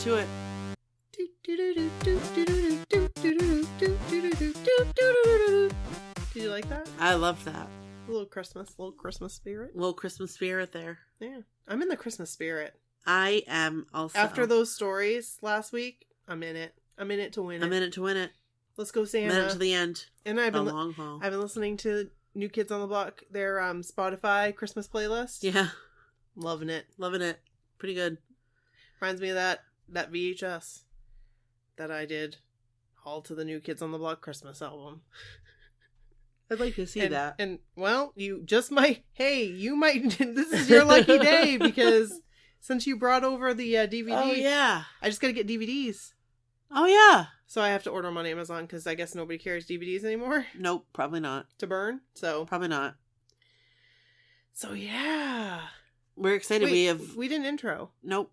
into it. Did you like that? I love that. A little Christmas spirit. Little Christmas spirit there. Yeah. I'm in the Christmas spirit. I am also. After those stories last week, I'm in it. I'm in it to win it. I'm in it to win it. Let's go, Santa. I'm in it to the end. And I've the been long haul. I've been listening to New Kids on the Block, their Spotify Christmas playlist. Yeah. Loving it. Loving it. Pretty good. Reminds me of that VHS that I did all to the New Kids on the Block Christmas album. I'd like to see that. And, well, you just might, this is your lucky day, because since you brought over the DVD. Oh, yeah. I just gotta get DVDs. Oh, yeah. So I have to order them on Amazon, because I guess nobody carries DVDs anymore. Nope, probably not. To burn, so. Probably not. So, yeah. We're excited. Wait, we didn't intro. Nope.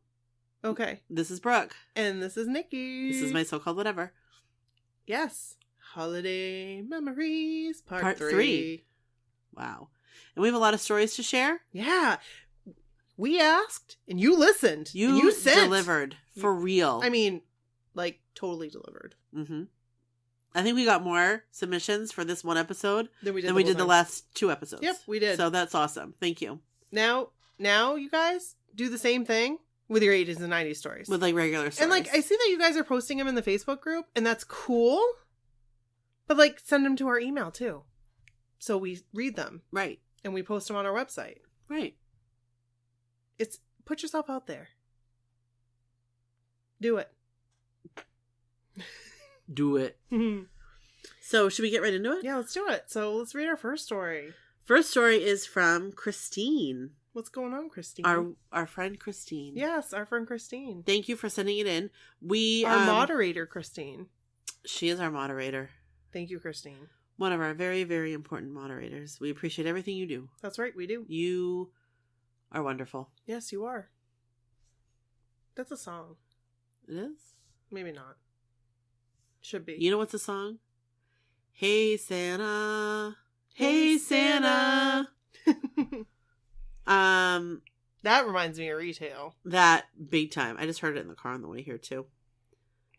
Okay. This is Brooke. And this is Nikki. This is my so-called whatever. Yes. Holiday Memories, Part 3. 3. Wow. And we have a lot of stories to share. Yeah. We asked, and you listened. You sent. delivered. For real. I mean, like, totally delivered. Mm-hmm. I think we got more submissions for this one episode than we did the last 2 episodes. Yep, we did. So that's awesome. Thank you. Now, you guys do the same thing with your 80s and 90s stories. With, like, regular stories. And, like, I see that you guys are posting them in the Facebook group, and that's cool. But, like, send them to our email, too. So we read them. Right. And we post them on our website. Right. Put yourself out there. Do it. Do it. So, should we get right into it? Yeah, let's do it. So, let's read our first story. First story is from Kristine. What's going on, Kristine? Our friend Kristine. Yes, our friend Kristine. Thank you for sending it in. Our moderator, Kristine. She is our moderator. Thank you, Kristine. One of our very, very important moderators. We appreciate everything you do. That's right, we do. You are wonderful. Yes, you are. That's a song. It is? Maybe not. Should be. You know what's a song? Hey, Santa. Hey, Santa. That reminds me of retail. That big time. I just heard it in the car on the way here, too.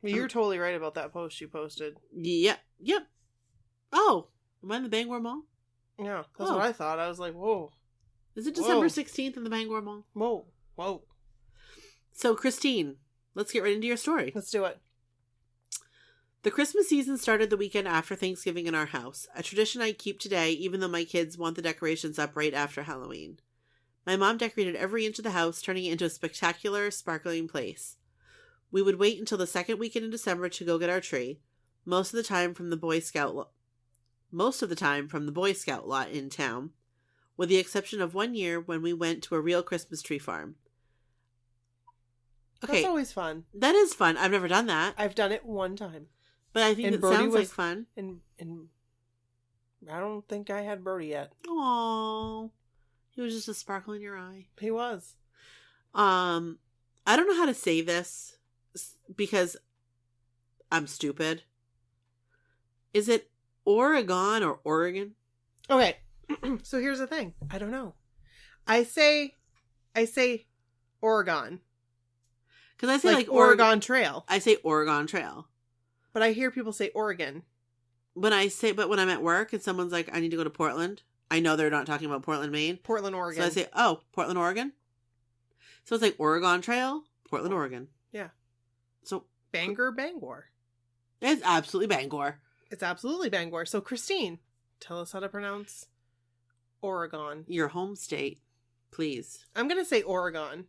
You're totally right about that post you posted. Yep. Oh, am I in the Bangor Mall? Yeah, that's what I thought. I was like, whoa. Is it December 16th in the Bangor Mall? Whoa. So, Kristine, let's get right into your story. Let's do it. The Christmas season started the weekend after Thanksgiving in our house, a tradition I keep today even though my kids want the decorations up right after Halloween. My mom decorated every inch of the house, turning it into a spectacular, sparkling place. We would wait until the second weekend in December to go get our tree, most of the time from the Boy Scout lot in town, with the exception of one year when we went to a real Christmas tree farm. Okay. That's always fun. That is fun. I've never done that. I've done it one time. But I think it sounds like fun. And I don't think I had Brody yet. Aww. He was just a sparkle in your eye. He was. I don't know how to say this because I'm stupid. Is it Oregon or Oregon? Okay. So here's the thing. I don't know. I say Oregon. Because I say like Oregon Trail. I say Oregon Trail. But I hear people say Oregon. But when I'm at work and someone's like, I need to go to Portland, I know they're not talking about Portland, Maine. Portland, Oregon. So I say, Portland, Oregon? So it's like Oregon Trail, Portland, Oregon. Yeah. So Bangor. It's absolutely Bangor. It's absolutely Bangor. So Kristine, tell us how to pronounce Oregon. Your home state, please. I'm going to say Oregon.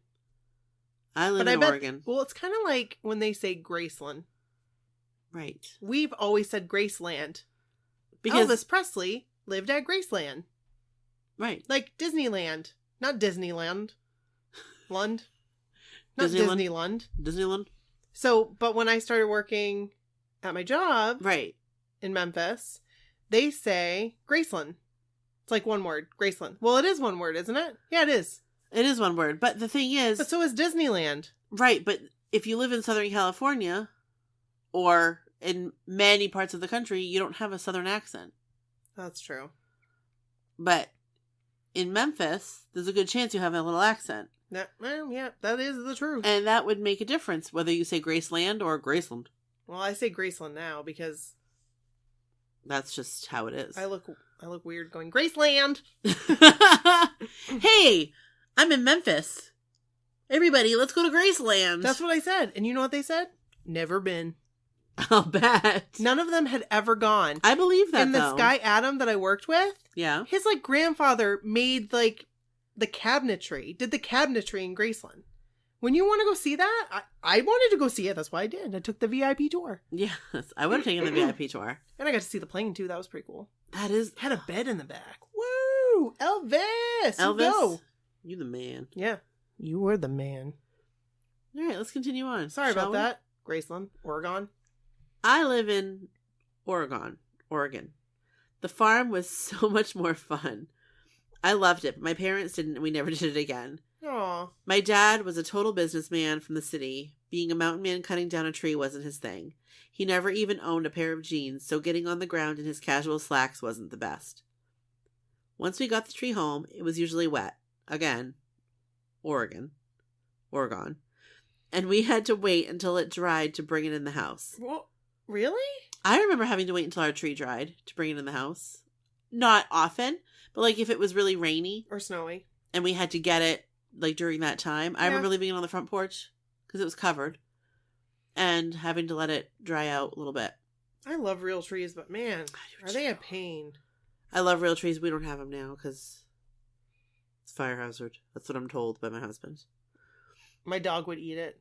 I live in Oregon. Well, it's kind of like when they say Graceland. Right. We've always said Graceland. Because Elvis Presley lived at Graceland. Right. Like Disneyland. Not Disneyland. Not Disneyland. Disneyland. So, but when I started working at my job. Right. In Memphis, they say Graceland. It's like one word. Graceland. Well, it is one word, isn't it? Yeah, it is. It is one word. But the thing is. But so is Disneyland. Right. But if you live in Southern California or in many parts of the country, you don't have a Southern accent. That's true. But in Memphis, there's a good chance you have a little accent. Yeah, that is the truth. And that would make a difference, whether you say Graceland or Graceland. Well, I say Graceland now because that's just how it is. I look weird going Graceland. Hey, I'm in Memphis. Everybody, let's go to Graceland. That's what I said. And you know what they said? Never been. I'll bet. None of them had ever gone. I believe that, and this guy, Adam, that I worked with, yeah, his, like, grandfather made, like, the cabinetry, did the cabinetry in Graceland. When you want to go see that, I wanted to go see it. That's why I did. I took the VIP tour. Yes, I would have taken the VIP tour. And I got to see the plane, too. That was pretty cool. That is... Had a bed in the back. Woo! Elvis! Elvis, you the man. Yeah. You were the man. All right, let's continue on. Sorry about that. Graceland, Oregon. I live in Oregon. The farm was so much more fun. I loved it, but my parents didn't, and we never did it again. Aw. My dad was a total businessman from the city. Being a mountain man cutting down a tree wasn't his thing. He never even owned a pair of jeans, so getting on the ground in his casual slacks wasn't the best. Once we got the tree home, it was usually wet. Again. Oregon. And we had to wait until it dried to bring it in the house. Well, really? I remember having to wait until our tree dried to bring it in the house. Not often, but like if it was really rainy. Or snowy. And we had to get it like during that time. I remember leaving it on the front porch because it was covered. And having to let it dry out a little bit. I love real trees, but man, are they a pain? I love real trees. We don't have them now because it's a fire hazard. That's what I'm told by my husband. My dog would eat it.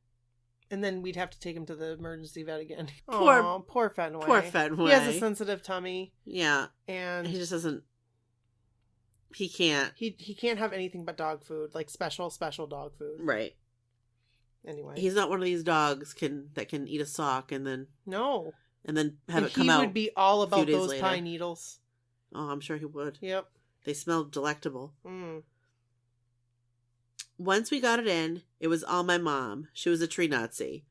And then we'd have to take him to the emergency vet again. Poor Fenway. Poor Fenway. He has a sensitive tummy. Yeah. And he just doesn't. He can't. He can't have anything but dog food. Like special dog food. Right. Anyway. He's not one of these dogs that can eat a sock and then. No. And then have it come out. He would be all about those later. pine needles. Oh, I'm sure he would. Yep. They smelled delectable. Mm. Once we got it in, it was all my mom. She was a tree Nazi.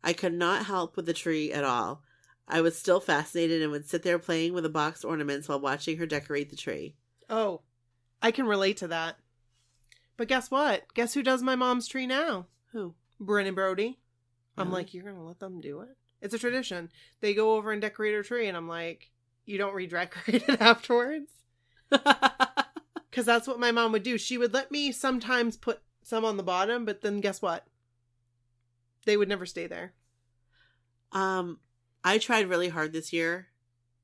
I could not help with the tree at all. I was still fascinated and would sit there playing with the boxed ornaments while watching her decorate the tree. Oh, I can relate to that. But guess what? Guess who does my mom's tree now? Who? Bryn and Brody. I'm Really? like, you're going to let them do it? It's a tradition. They go over and decorate her tree, and I'm like, you don't redecorate it afterwards? Because that's what my mom would do. She would let me sometimes put some on the bottom, but then guess what? They would never stay there. I tried really hard this year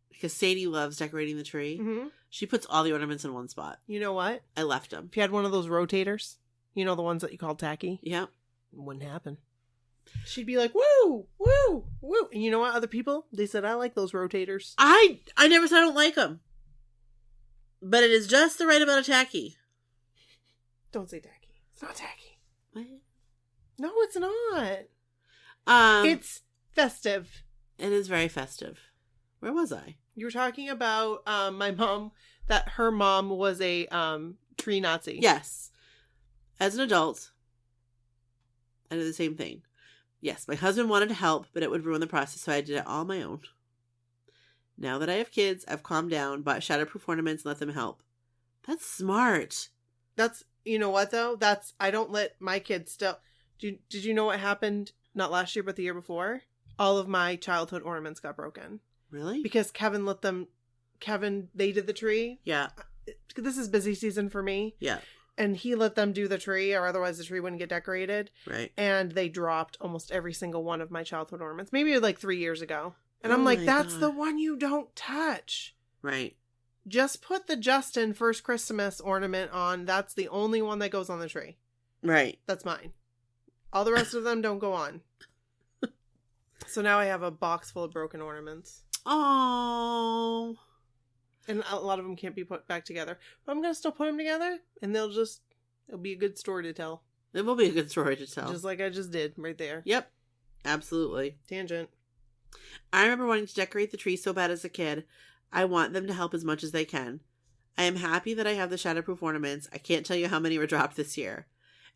because Sadie loves decorating the tree. Mm-hmm. She puts all the ornaments in one spot. You know what? I left them. If you had one of those rotators, you know, the ones that you call tacky? Yeah. It wouldn't happen. She'd be like, woo, woo, woo. And you know what? Other people, they said, I like those rotators. I never said I don't like them. But it is just the right amount of tacky. Don't say tacky. It's not tacky. What? No, it's not. It's festive. It is very festive. Where was I? You were talking about my mom, that her mom was a tree Nazi. Yes. As an adult, I did the same thing. Yes, my husband wanted to help, but it would ruin the process, so I did it all on my own. Now that I have kids, I've calmed down, bought shatterproof ornaments, and let them help. That's smart. That's, you know what, though? I don't let my kids still... Did you know what happened, not last year, but the year before? All of my childhood ornaments got broken. Really? Because Kevin, they did the tree. Yeah. This is busy season for me. Yeah. And he let them do the tree, or otherwise the tree wouldn't get decorated. Right. And they dropped almost every single one of my childhood ornaments. Maybe like 3 years ago. And I'm Oh like, my that's God. the one you don't touch. Right. Just put the Justin First Christmas ornament on. That's the only one that goes on the tree. Right. That's mine. All the rest of them don't go on. So now I have a box full of broken ornaments. Oh. And a lot of them can't be put back together. But I'm going to still put them together. And it'll be a good story to tell. It will be a good story to tell. Just like I just did right there. Yep. Absolutely. Tangent. I remember wanting to decorate the tree so bad as a kid. I want them to help as much as they can. I am happy that I have the shatterproof ornaments. I can't tell you how many were dropped this year.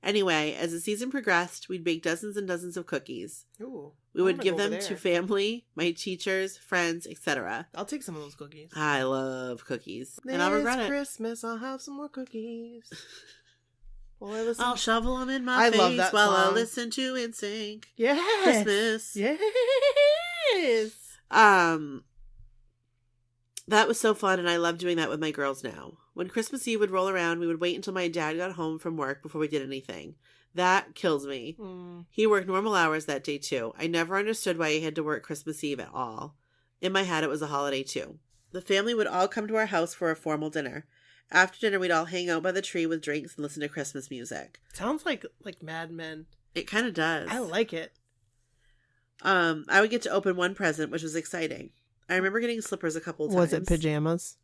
Anyway, as the season progressed, we'd bake dozens and dozens of cookies. Ooh, We would give them to family, my teachers, friends, etc. I'll take some of those cookies. I love cookies. And I'll regret it. Christmas, I'll have some more cookies. While I listen. I'll shovel them in my face love that while I song. listen to NSYNC. Yes. Christmas. Yes. That was so fun, and I love doing that with my girls now. When Christmas Eve would roll around, we would wait until my dad got home from work before we did anything. That kills me. He worked normal hours that day, too. I never understood why he had to work Christmas Eve at all. In my head, it was a holiday, too. The family would all come to our house for a formal dinner. After dinner, we'd all hang out by the tree with drinks and listen to Christmas music. Sounds like Mad Men. It kind of does. I like it. I would get to open one present, which was exciting. I remember getting slippers a couple times. Was it pajamas?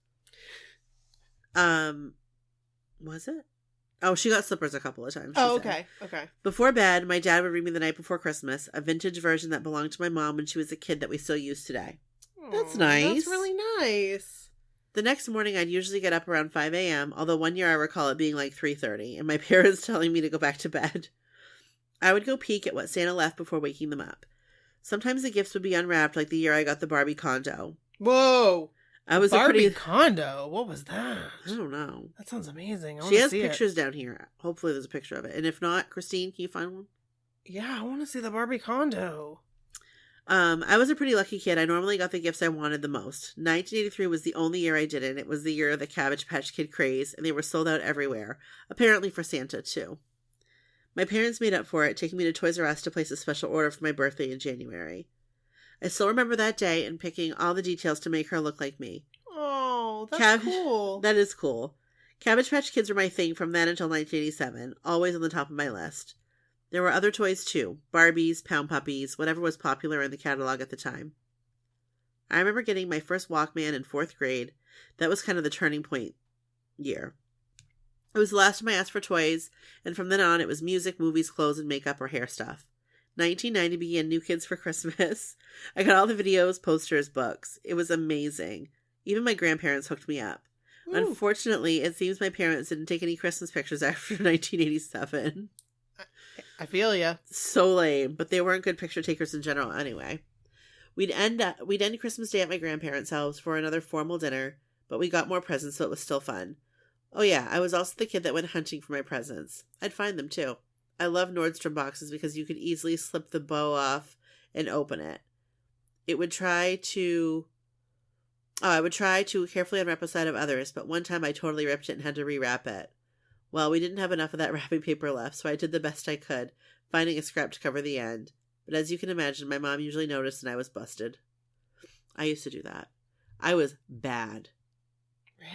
Was it? Oh, she got slippers a couple of times. Oh, okay. Okay. Before bed, my dad would read me The Night Before Christmas, a vintage version that belonged to my mom when she was a kid that we still use today. That's nice. That's really nice. The next morning, I'd usually get up around 5 a.m., although one year I recall it being like 3:30, and my parents telling me to go back to bed. I would go peek at what Santa left before waking them up. Sometimes the gifts would be unwrapped, like the year I got the Barbie condo. Whoa! Barbie condo? What was that? I don't know. That sounds amazing. She has pictures down here. Hopefully there's a picture of it. And if not, Kristine, can you find one? Yeah, I want to see the Barbie condo. I was a pretty lucky kid. I normally got the gifts I wanted the most. 1983 was the only year I didn't. It was the year of the Cabbage Patch Kid craze, and they were sold out everywhere. Apparently for Santa, too. My parents made up for it, taking me to Toys R Us to place a special order for my birthday in January. I still remember that day and picking all the details to make her look like me. Oh, that's cool. That is cool. Cabbage Patch Kids were my thing from then until 1987, always on the top of my list. There were other toys too, Barbies, Pound Puppies, whatever was popular in the catalog at the time. I remember getting my first Walkman in 4th grade. That was kind of the turning point year. It was the last time I asked for toys, and from then on it was music, movies, clothes, and makeup or hair stuff. 1990 began New Kids for Christmas. I got all the videos, posters, books. It was amazing. Even my grandparents hooked me up. Ooh. Unfortunately, it seems my parents didn't take any Christmas pictures after 1987. I feel ya. So lame, but they weren't good picture takers in general anyway. We'd end Christmas Day at my grandparents' house for another formal dinner, but we got more presents, so it was still fun. Oh yeah, I was also the kid that went hunting for my presents. I'd find them too. I love Nordstrom boxes because you could easily slip the bow off and open it. I would try to carefully unwrap a side of others, but one time I totally ripped it and had to rewrap it. Well, we didn't have enough of that wrapping paper left, so I did the best I could, finding a scrap to cover the end. But as you can imagine, my mom usually noticed and I was busted. I used to do that. I was bad.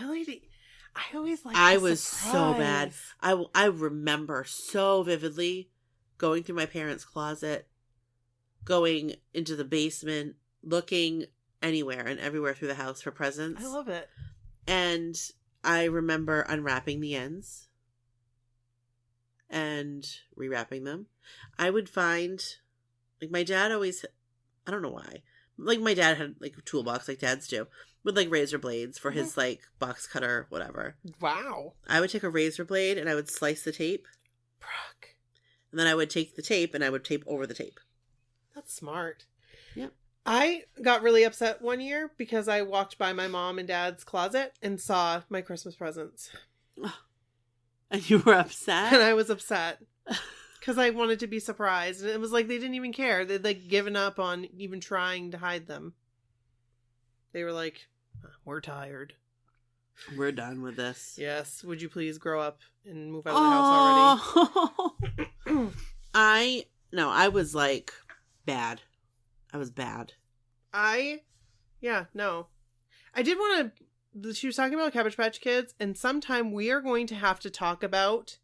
Really? I always liked I the was surprise. so bad. I remember so vividly going through my parents' closet, going into the basement, looking anywhere and everywhere through the house for presents. I love it. And I remember unwrapping the ends and rewrapping them. I would find, like, my dad always, I don't know why, like, my dad had, like, a toolbox like dads do, with, like, razor blades for his, like, box cutter, whatever. Wow. I would take a razor blade and I would slice the tape. Brock. And then I would take the tape and I would tape over the tape. That's smart. Yep. I got really upset one year because I walked by my mom and dad's closet and saw my Christmas presents. And you were upset? And I was upset. Because I wanted to be surprised. And it was like they didn't even care. They'd, like, given up on even trying to hide them. They were like, we're tired. We're done with this. Yes. Would you please grow up and move out of the house already? I was, like, bad. I was bad. No. I did want to, she was talking about Cabbage Patch Kids, and sometime we are going to have to talk about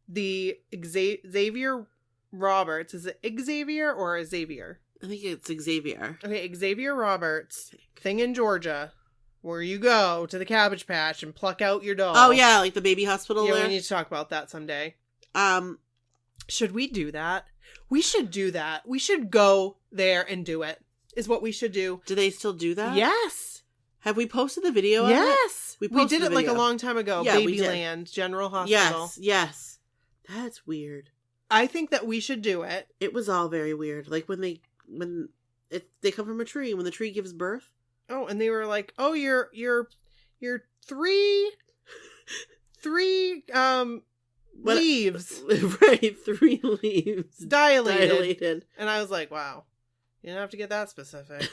the Xavier Roberts. Is it Xavier or Xavier? I think it's Xavier. Okay, Xavier Roberts thing in Georgia, where you go to the Cabbage Patch and pluck out your doll. Oh, yeah, like the baby hospital Yeah, there. we need to talk about that someday. Should we do that? We should do that. We should go there and do it, is what we should do. Do they still do that? Yes. Have we posted the video of it? Yes. We did it like a video. long time ago. Yeah, we did. Babyland General Hospital. Yes. That's weird. I think that we should do it. It was all very weird. Like when they come from a tree, when the tree gives birth. Oh, and they were like, "Oh, you're three leaves. Right, 3 leaves. Dilated. And I was like, wow. You didn't have to get that specific.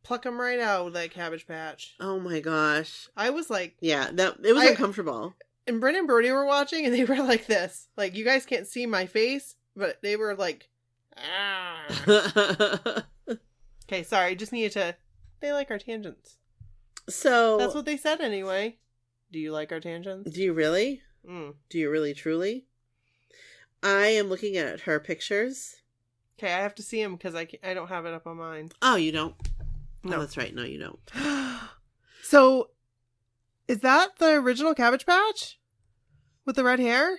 Pluck them right out with that Cabbage Patch. Oh my gosh. I was like... Yeah, it was uncomfortable. And Brent and Brody were watching, and they were like this. Like, you guys can't see my face, but they were like... Ah. Okay, sorry. Just needed to... They like our tangents. So... That's what they said anyway. Do you like our tangents? Do you really? Mm. Do you really, truly? I am looking at her pictures. Okay, I have to see them because I don't have it up on mine. Oh, you don't? No. Oh, that's right. No, you don't. So, is that the original Cabbage Patch? With the red hair?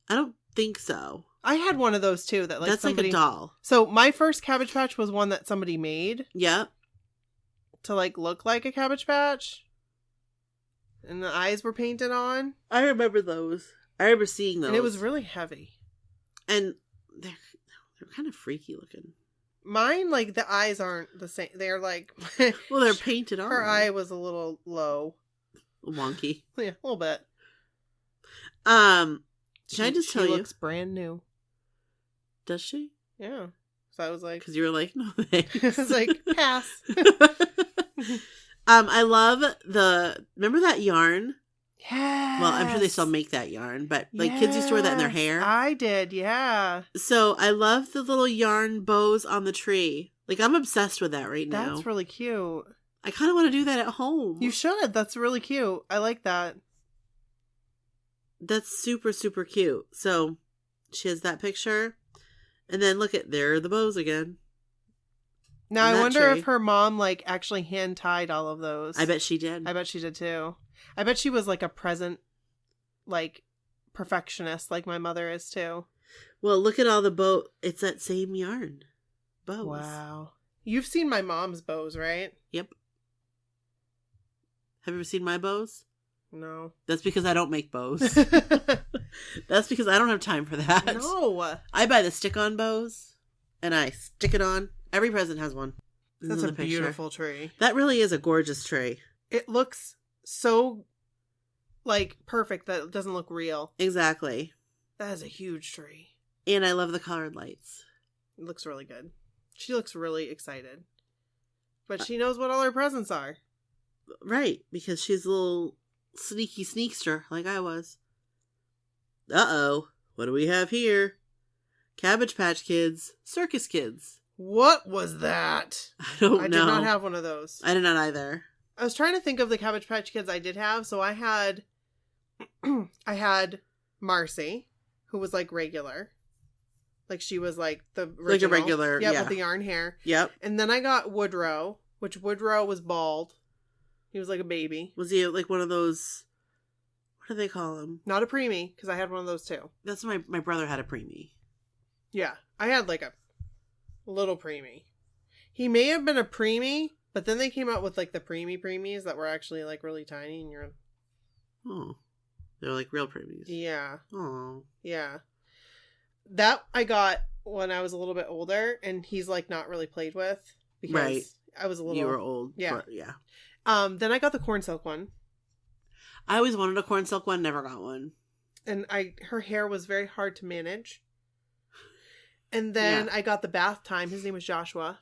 I don't think so. I had one of those too. That's somebody... like a doll. So, my first Cabbage Patch was one that somebody made. Yeah. To like look like a Cabbage Patch. And the eyes were painted on. I remember those. I remember seeing those. And it was really heavy. And they're kind of freaky looking. Mine, like, the eyes aren't the same. They're like... Well, they're painted on. Her eye was a little low. Wonky. Yeah, a little bit. Can I just tell you? She looks brand new. Does she? Yeah. So I was like... Because you were like, no thanks. I was like, pass. I love remember that yarn? Yes. Well, I'm sure they still make that yarn, but like kids used to wear that in their hair. I did, yeah. So I love the little yarn bows on the tree. Like I'm obsessed with that right now. That's really cute. I kind of want to do that at home. You should. That's really cute. I like that. That's super, super cute. So she has that picture. And then there are the bows again. Now I wonder if her mom like actually hand tied all of those. I bet she did. I bet she did too. I bet she was like a present like perfectionist like my mother is too. Well, look at all the bow. It's that same yarn. Bows. Wow. You've seen my mom's bows, right? Yep. Have you ever seen my bows? No. That's because I don't make bows. That's because I don't have time for that. No. I buy the stick-on bows, and I stick it on. Every present has one. That's a beautiful tree. That really is a gorgeous tree. It looks so, like, perfect that it doesn't look real. Exactly. That is a huge tree. And I love the colored lights. It looks really good. She looks really excited. But she knows what all her presents are. Right, because she's a little sneaky sneakster like I was. Uh-oh. What do we have here? Cabbage Patch Kids. Circus Kids. What was that? I don't know. I did not have one of those. I did not either. I was trying to think of the Cabbage Patch Kids I did have. So I had Marcy, who was like regular. Like she was like the original. Like a regular, yeah. With the yarn hair. Yep. And then I got Woodrow, which Woodrow was bald. He was like a baby. Was he like one of those, what do they call him? Not a preemie, because I had one of those too. That's my brother had a preemie. Yeah. I had like a little preemie. He may have been a preemie, but then they came out with like the preemies that were actually like really tiny and you're... Oh. They're like real preemies. Yeah. Oh. Yeah. That I got when I was a little bit older, and he's like not really played with because right. I was a little... You were old. Yeah. Yeah. Then I got the corn silk one. I always wanted a corn silk one, never got one. And her hair was very hard to manage. And then I got the bath time. His name was Joshua.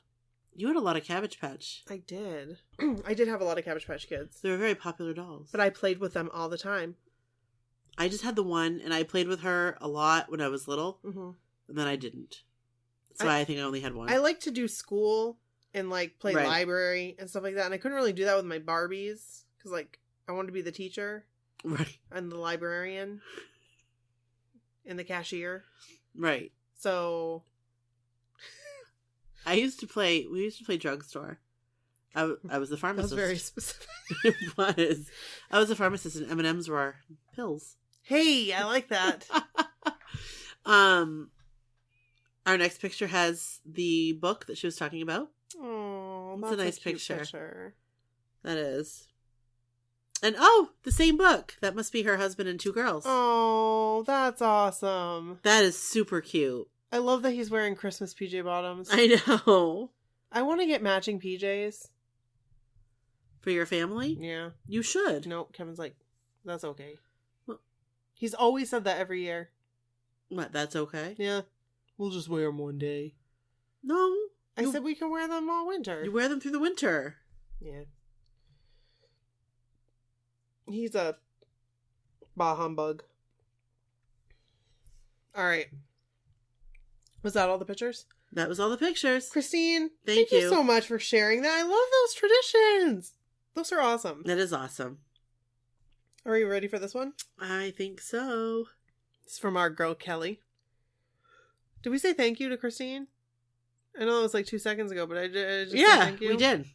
You had a lot of Cabbage Patch. I did. I did have a lot of Cabbage Patch Kids. They were very popular dolls. But I played with them all the time. I just had the one, and I played with her a lot when I was little. Mm-hmm. And then I didn't. That's why I think I only had one. I like to do school and like play library and stuff like that. And I couldn't really do that with my Barbies. Because like I wanted to be the teacher. Right. And the librarian. And the cashier. Right. So we used to play drugstore. I was the pharmacist. That was very specific. It was. I was a pharmacist and M&Ms were our pills. Hey, I like that. Our next picture has the book that she was talking about. Oh, it's a nice picture. picture. That is. And the same book. That must be her husband and 2 girls. Oh, that's awesome. That is super cute. I love that he's wearing Christmas PJ bottoms. I know. I want to get matching PJs. For your family? Yeah. You should. Nope, Kevin's like, that's okay. Well, He's always said that every year. What, that's okay? Yeah. We'll just wear them one day. No. I said we can wear them all winter. You wear them through the winter. Yeah. He's a bah humbug. All right. Was that all the pictures? That was all the pictures. Kristine, thank you so much for sharing that. I love those traditions. Those are awesome. That is awesome. Are you ready for this one? I think so. It's from our girl, Kelley. Did we say thank you to Kristine? I know it was like 2 seconds ago, but I just said thank you. We did.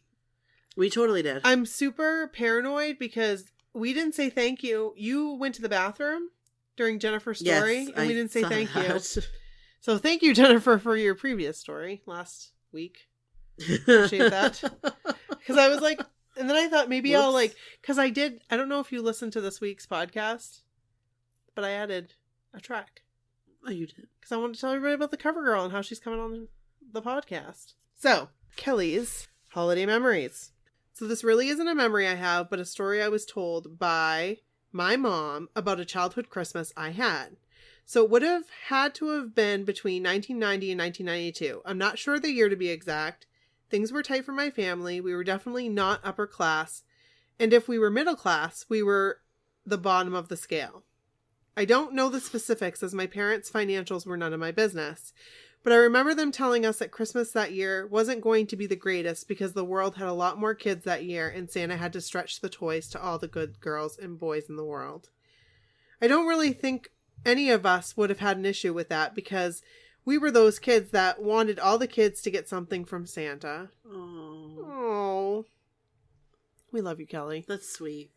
We totally did. I'm super paranoid because we didn't say thank you. You went to the bathroom during Jennifer's story, and we didn't say thank you. So thank you, Jennifer, for your previous story last week. Appreciate that. Because I was like, and then I thought maybe I'll like, because I don't know if you listened to this week's podcast, but I added a track. Oh, you did? Because I wanted to tell everybody about the cover girl and how she's coming on the podcast. So, Kelley's holiday memories. So this really isn't a memory I have, but a story I was told by my mom about a childhood Christmas I had. So it would have had to have been between 1990 and 1992. I'm not sure the year to be exact. Things were tight for my family. We were definitely not upper class. And if we were middle class, we were the bottom of the scale. I don't know the specifics as my parents' financials were none of my business. But I remember them telling us that Christmas that year wasn't going to be the greatest because the world had a lot more kids that year and Santa had to stretch the toys to all the good girls and boys in the world. I don't really think any of us would have had an issue with that because we were those kids that wanted all the kids to get something from Santa. Oh. We love you, Kelley. That's sweet.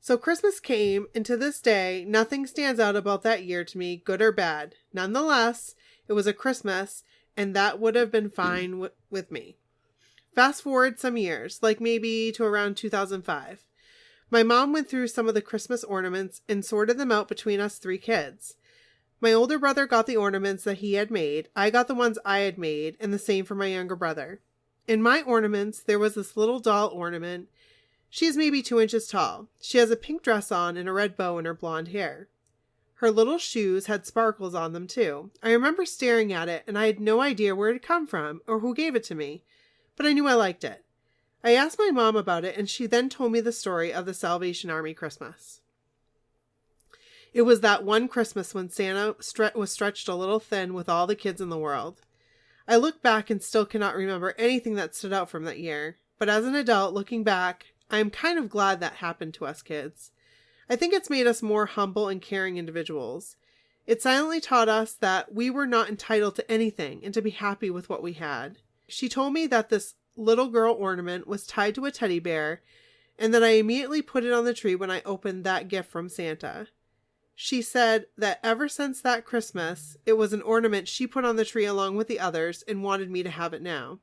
So Christmas came, and to this day, nothing stands out about that year to me, good or bad. Nonetheless, it was a Christmas, and that would have been fine with me. Fast forward some years, like maybe to around 2005. My mom went through some of the Christmas ornaments and sorted them out between us 3 kids. My older brother got the ornaments that he had made, I got the ones I had made, and the same for my younger brother. In my ornaments, there was this little doll ornament. She is maybe 2 inches tall. She has a pink dress on and a red bow in her blonde hair. Her little shoes had sparkles on them too. I remember staring at it, and I had no idea where it had come from or who gave it to me, but I knew I liked it. I asked my mom about it, and she then told me the story of the Salvation Army Christmas. It was that one Christmas when Santa was stretched a little thin with all the kids in the world. I look back and still cannot remember anything that stood out from that year, but as an adult, looking back, I am kind of glad that happened to us kids. I think it's made us more humble and caring individuals. It silently taught us that we were not entitled to anything and to be happy with what we had. She told me that this little girl ornament was tied to a teddy bear and that I immediately put it on the tree when I opened that gift from Santa. She said that ever since that Christmas, it was an ornament she put on the tree along with the others and wanted me to have it now.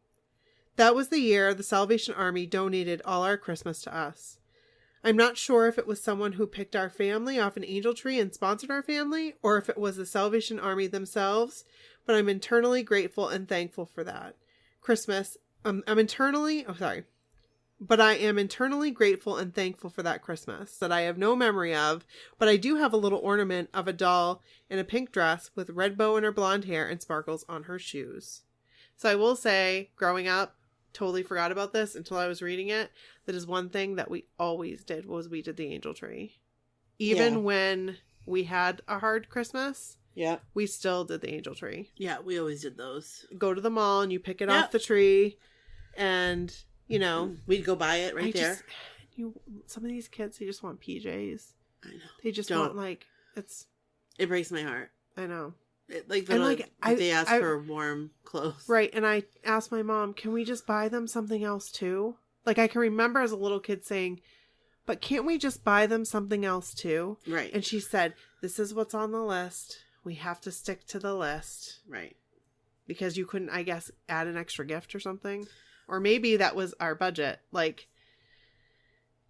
That was the year the Salvation Army donated all our Christmas to us. I'm not sure if it was someone who picked our family off an angel tree and sponsored our family, or if it was the Salvation Army themselves, but I'm internally grateful and thankful for that. But I am internally grateful and thankful for that Christmas that I have no memory of, but I do have a little ornament of a doll in a pink dress with red bow in her blonde hair and sparkles on her shoes. So I will say, growing up, totally forgot about this until I was reading it. That is one thing that we always did was we did the angel tree. Even when we had a hard Christmas, we still did the angel tree. Yeah, we always did those. Go to the mall and you pick it off the tree and, you know. We'd go buy it there. Some of these kids, they just want PJs. I know. They just want It breaks my heart. I know. They ask for warm clothes. Right, and I asked my mom, can we just buy them something else too? Like, I can remember as a little kid saying, but can't we just buy them something else too? Right. And she said, this is what's on the list. We have to stick to the list. Right. Because you couldn't, I guess, add an extra gift or something. Or maybe that was our budget. Like,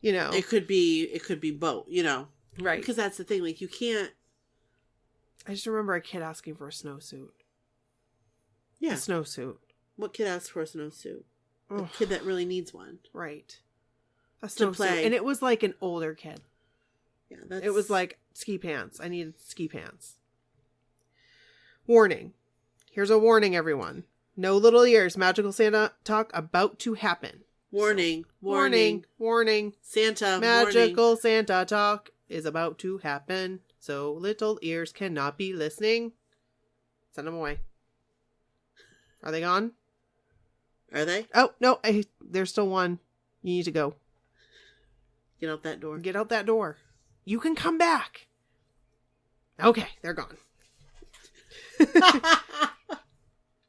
you know. It could be both, you know. Right. Because that's the thing. Like, you can't. I just remember a kid asking for a snowsuit. Yeah. A snowsuit. What kid asks for a snowsuit? A kid that really needs one. Right. A snowsuit. And it was like an older kid. Yeah, It was like ski pants. I needed ski pants. Warning. Here's a warning, everyone. No little ears. Magical Santa talk about to happen. Warning. So, warning. Santa, Magical warning. Santa talk is about to happen. So little ears cannot be listening. Send them away. Are they gone? Are they? Oh, no. There's still one. You need to go. Get out that door. Get out that door. You can come back. Okay, they're gone.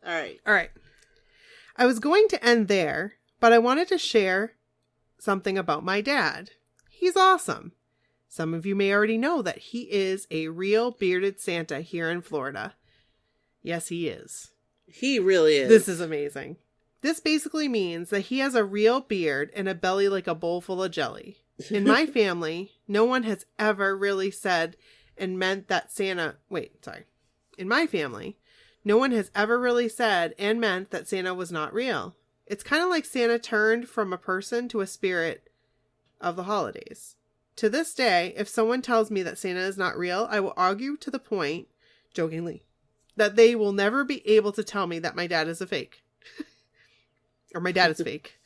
All right. I was going to end there, but I wanted to share something about my dad. He's awesome. Some of you may already know that he is a real bearded Santa here in Florida. Yes, he is. He really is. This is amazing. This basically means that he has a real beard and a belly like a bowl full of jelly. In my family, no one has ever really said and meant that Santa... In my family, no one has ever really said and meant that Santa was not real. It's kind of like Santa turned from a person to a spirit of the holidays. To this day, if someone tells me that Santa is not real, I will argue to the point, jokingly, that they will never be able to tell me that my dad is a fake. Or my dad is fake.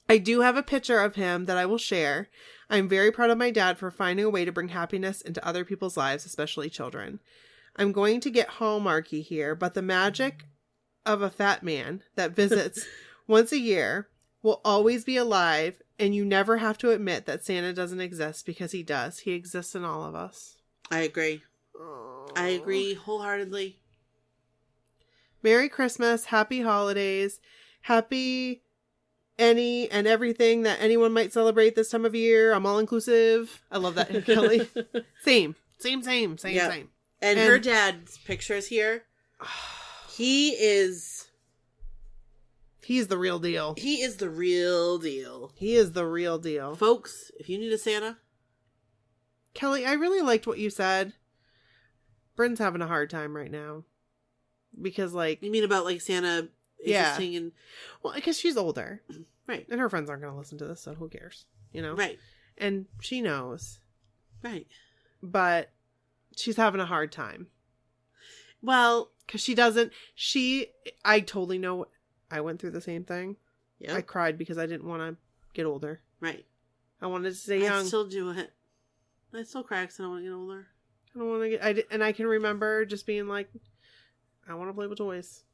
I do have a picture of him that I will share. I'm very proud of my dad for finding a way to bring happiness into other people's lives, especially children. I'm going to get Hallmarky here, but the magic of a fat man that visits once a year will always be alive, and you never have to admit that Santa doesn't exist, because he does. He exists in all of us. I agree. Aww. I agree wholeheartedly. Merry Christmas, happy holidays, happy any and everything that anyone might celebrate this time of year. I'm all inclusive. I love that, Kelley. Same. And her dad's pictures here. He's the real deal. He is the real deal. He is the real deal. Folks, if you need a Santa. Kelley, I really liked what you said. Bryn's having a hard time right now. Because, like... You mean about, like, Santa existing and... Well, because she's older. Right. And her friends aren't going to listen to this, so who cares? You know? Right. And she knows. Right. But she's having a hard time. Well... Because she doesn't... I totally know... I went through the same thing. Yeah. I cried because I didn't want to get older. Right. I wanted to stay young. I still do it. I still cry because I don't want to get older. I don't want to get... And I can remember just being like... I want to play with toys.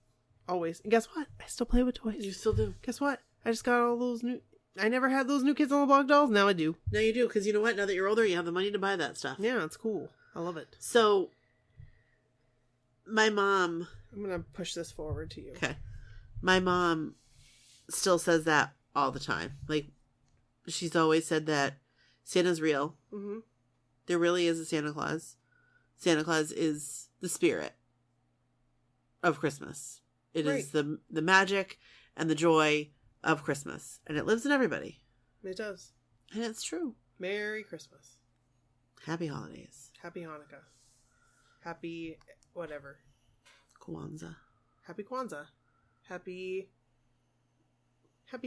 Always. And guess what? I still play with toys. You still do. Guess what? I just got all those new... I never had those new Kids on the Block dolls. Now I do. Now you do, because you know what? Now that you're older, you have the money to buy that stuff. Yeah, it's cool. I love it. So, my mom... I'm going to push this forward to you. Okay. My mom still says that all the time. Like, she's always said that Santa's real. Mm-hmm. There really is a Santa Claus. Santa Claus is the spirit of Christmas. It is the magic and the joy of Christmas. And it lives in everybody. It does. And it's true. Merry Christmas. Happy holidays. Happy Hanukkah. Happy whatever. Kwanzaa. Happy Kwanzaa. Happy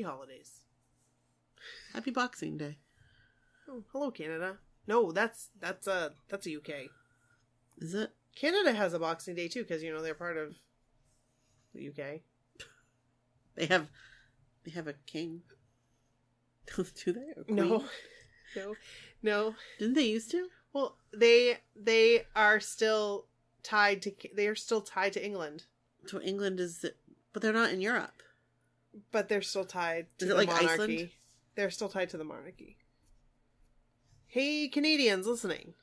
holidays. Happy Boxing Day. Oh, hello, Canada. No, that's a UK. Is it? Canada has a Boxing Day too, because they're part of the UK. They have a king. Do they? Or No. queen? No. Didn't they used to? Well, they are still tied to England. So England is, but they're not in Europe. But they're still tied to the like monarchy. Iceland? They're still tied to the monarchy. Hey, Canadians listening.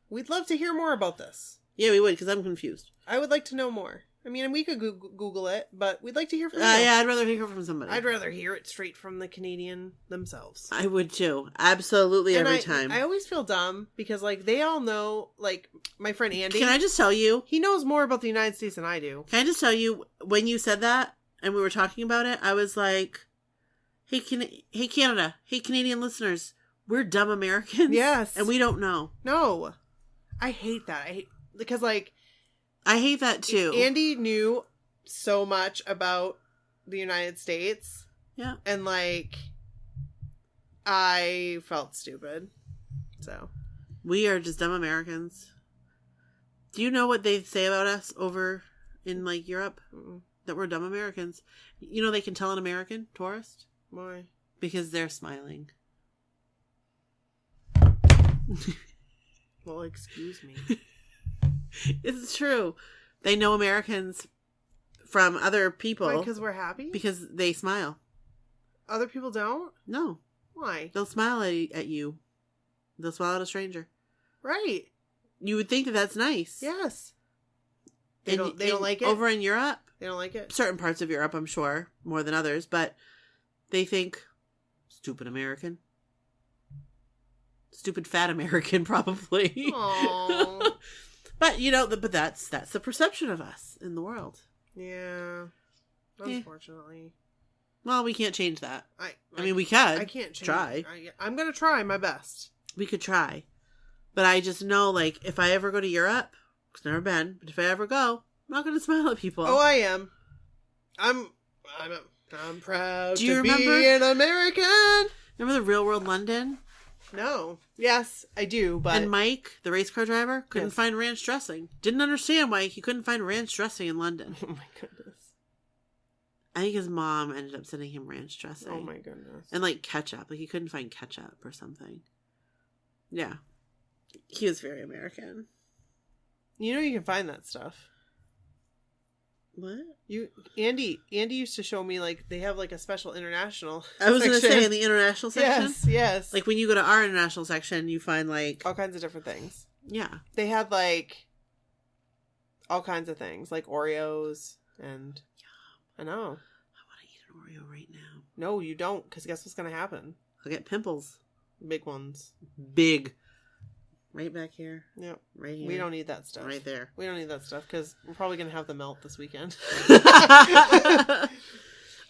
We'd love to hear more about this. Yeah, we would, because I'm confused. I would like to know more. I mean, we could Google it, but we'd like to hear from you. Yeah, I'd rather hear from somebody. I'd rather hear it straight from the Canadian themselves. I would too. Absolutely, and every time. I always feel dumb because, like, they all know, like, my friend Andy. Can I just tell you? He knows more about the United States than I do. Can I just tell you, when you said that, and we were talking about it, I was like, hey Canada, hey Canadian listeners, we're dumb Americans. Yes. And we don't know. No. I hate that. Because, like... I hate that too. Andy knew so much about the United States. Yeah. And, like, I felt stupid. So we are just dumb Americans. Do you know what they say about us over in like Europe? Mm-mm. That we're dumb Americans. You know they can tell an American tourist? Why? Because they're smiling. Well, excuse me. It's true. They know Americans from other people. Why? Because we're happy? Because they smile. Other people don't? No. Why? They'll smile at you. They'll smile at a stranger. Right. You would think that that's nice. Yes. They don't like it? Over in Europe, They don't like it? certain parts of Europe, I'm sure, more than others, but they think, stupid American. Stupid fat American, probably. Aww. But, you know, but that's the perception of us in the world. Yeah. Unfortunately. Well, we can't change that. I mean, we could. I can't change try. I'm going to try my best. We could try. But I just know, like, if I ever go to Europe, it's never been, but if I ever go, I'm not going to smile at people. Oh, I am. I'm proud Do you to remember? be an American. Remember the Real World London? No. Yes, I do, but... And Mike, the race car driver, couldn't Yes. find ranch dressing. Didn't understand why he couldn't find ranch dressing in London. Oh, my goodness. I think his mom ended up sending him ranch dressing. Oh, my goodness. And, like, ketchup. Like, he couldn't find ketchup or something. Yeah. He was very American. You know you can find that stuff. What? Andy used to show me, like, they have, like, a special international I was going to section. say in the international section. Yes. Like, when you go to our international section, you find, like... all kinds of different things. Yeah. They had, like, all kinds of things, like Oreos and... I know. I want to eat an Oreo right now. No, you don't, because guess what's going to happen? I'll get pimples. Big ones. Big. Right back here. Yep. Right here. We don't need that stuff. Right there. We don't need that stuff, because we're probably going to have the melt this weekend.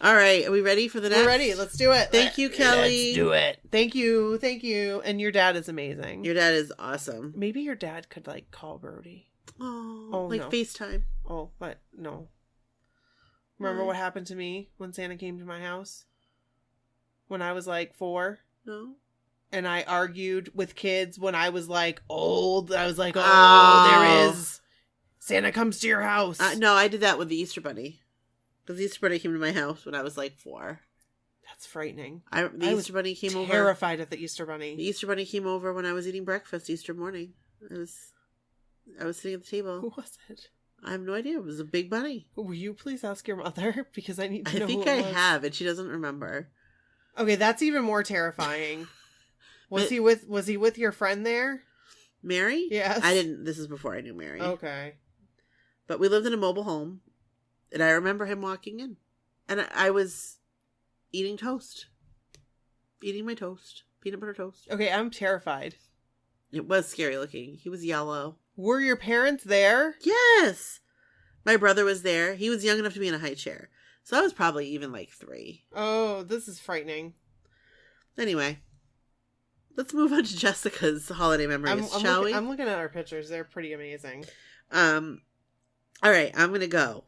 All right. Are we ready for the next? We're ready. Let's do it. Thank you, Kelley. Let's do it. Thank you. And your dad is amazing. Your dad is awesome. Maybe your dad could, like, call Brody. Oh, like no. FaceTime. Oh, but no. Remember what happened to me when Santa came to my house? When I was like 4? No. And I argued with kids when I was like old. I was like, Oh. there is. Santa comes to your house. No, I did that with the Easter Bunny. Because the Easter Bunny came to my house when I was like 4. That's frightening. The Easter Bunny came over. Terrified at the Easter Bunny. The Easter Bunny came over when I was eating breakfast Easter morning. I was sitting at the table. Who was it? I have no idea. It was a big bunny. Will you please ask your mother? Because I need to I know think who it I was. have, and she doesn't remember. Okay, that's even more terrifying. Was he with your friend there? Mary? Yes. This is before I knew Mary. Okay. But we lived in a mobile home, and I remember him walking in. And I was eating toast. Eating my toast. Peanut butter toast. Okay, I'm terrified. It was scary looking. He was yellow. Were your parents there? Yes! My brother was there. He was young enough to be in a high chair. So I was probably even like 3. Oh, this is frightening. Anyway. Let's move on to Jessica's holiday memories, shall we? I'm looking at our pictures. They're pretty amazing. All right, I'm going to go.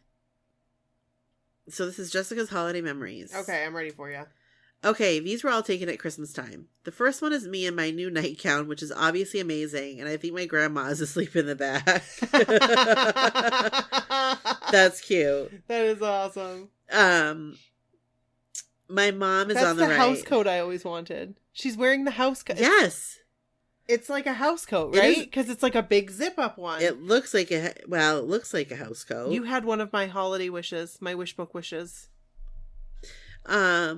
So this is Jessica's holiday memories. Okay, I'm ready for you. Okay, these were all taken at Christmas time. The first one is me in my new nightgown, which is obviously amazing, and I think my grandma is asleep in the back. That's cute. That is awesome. My mom is That's on the right. That's the house coat I always wanted. She's wearing the house coat. Yes. It's like a house coat, right? It is. Because it's like a big zip-up one. It looks like it looks like a house coat. You had one of my holiday wishes, my wish book wishes. My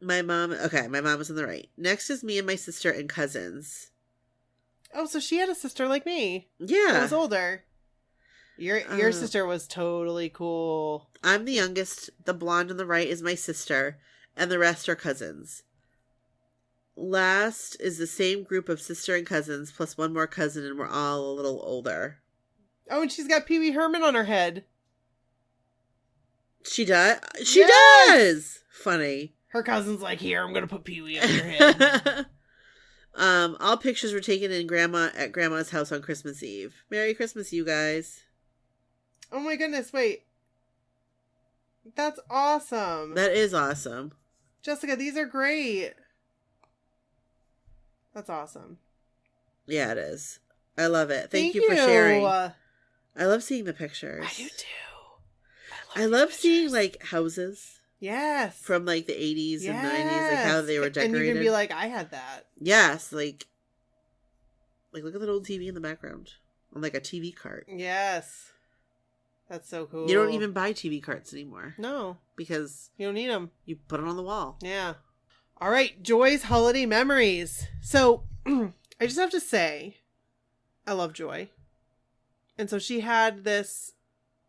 mom was on the right. Next is me and my sister and cousins. Oh, so she had a sister like me. Yeah. That was older. Your sister was totally cool. I'm the youngest. The blonde on the right is my sister, and the rest are cousins. Last is the same group of sister and cousins, plus one more cousin, and we're all a little older. Oh, and she's got Pee Wee Herman on her head. She does? She Yes! does! Funny. Her cousin's like, here, I'm going to put Pee Wee on your head. All pictures were taken at Grandma's house on Christmas Eve. Merry Christmas, you guys. Oh my goodness, wait. That's awesome. That is awesome. Jessica, these are great. That's awesome. Yeah, it is. I love it. Thank you for sharing. I love seeing the pictures. I do too. I love seeing like houses. Yes. From like the 80s and 90s, like how they were decorated. And you can be like, I had that. Yes, like look at that old TV in the background on like a TV cart. Yes. That's so cool. You don't even buy TV carts anymore. No. Because you don't need them. You put it on the wall. Yeah. All right, Joy's holiday memories. So, I just have to say, I love Joy. And so she had this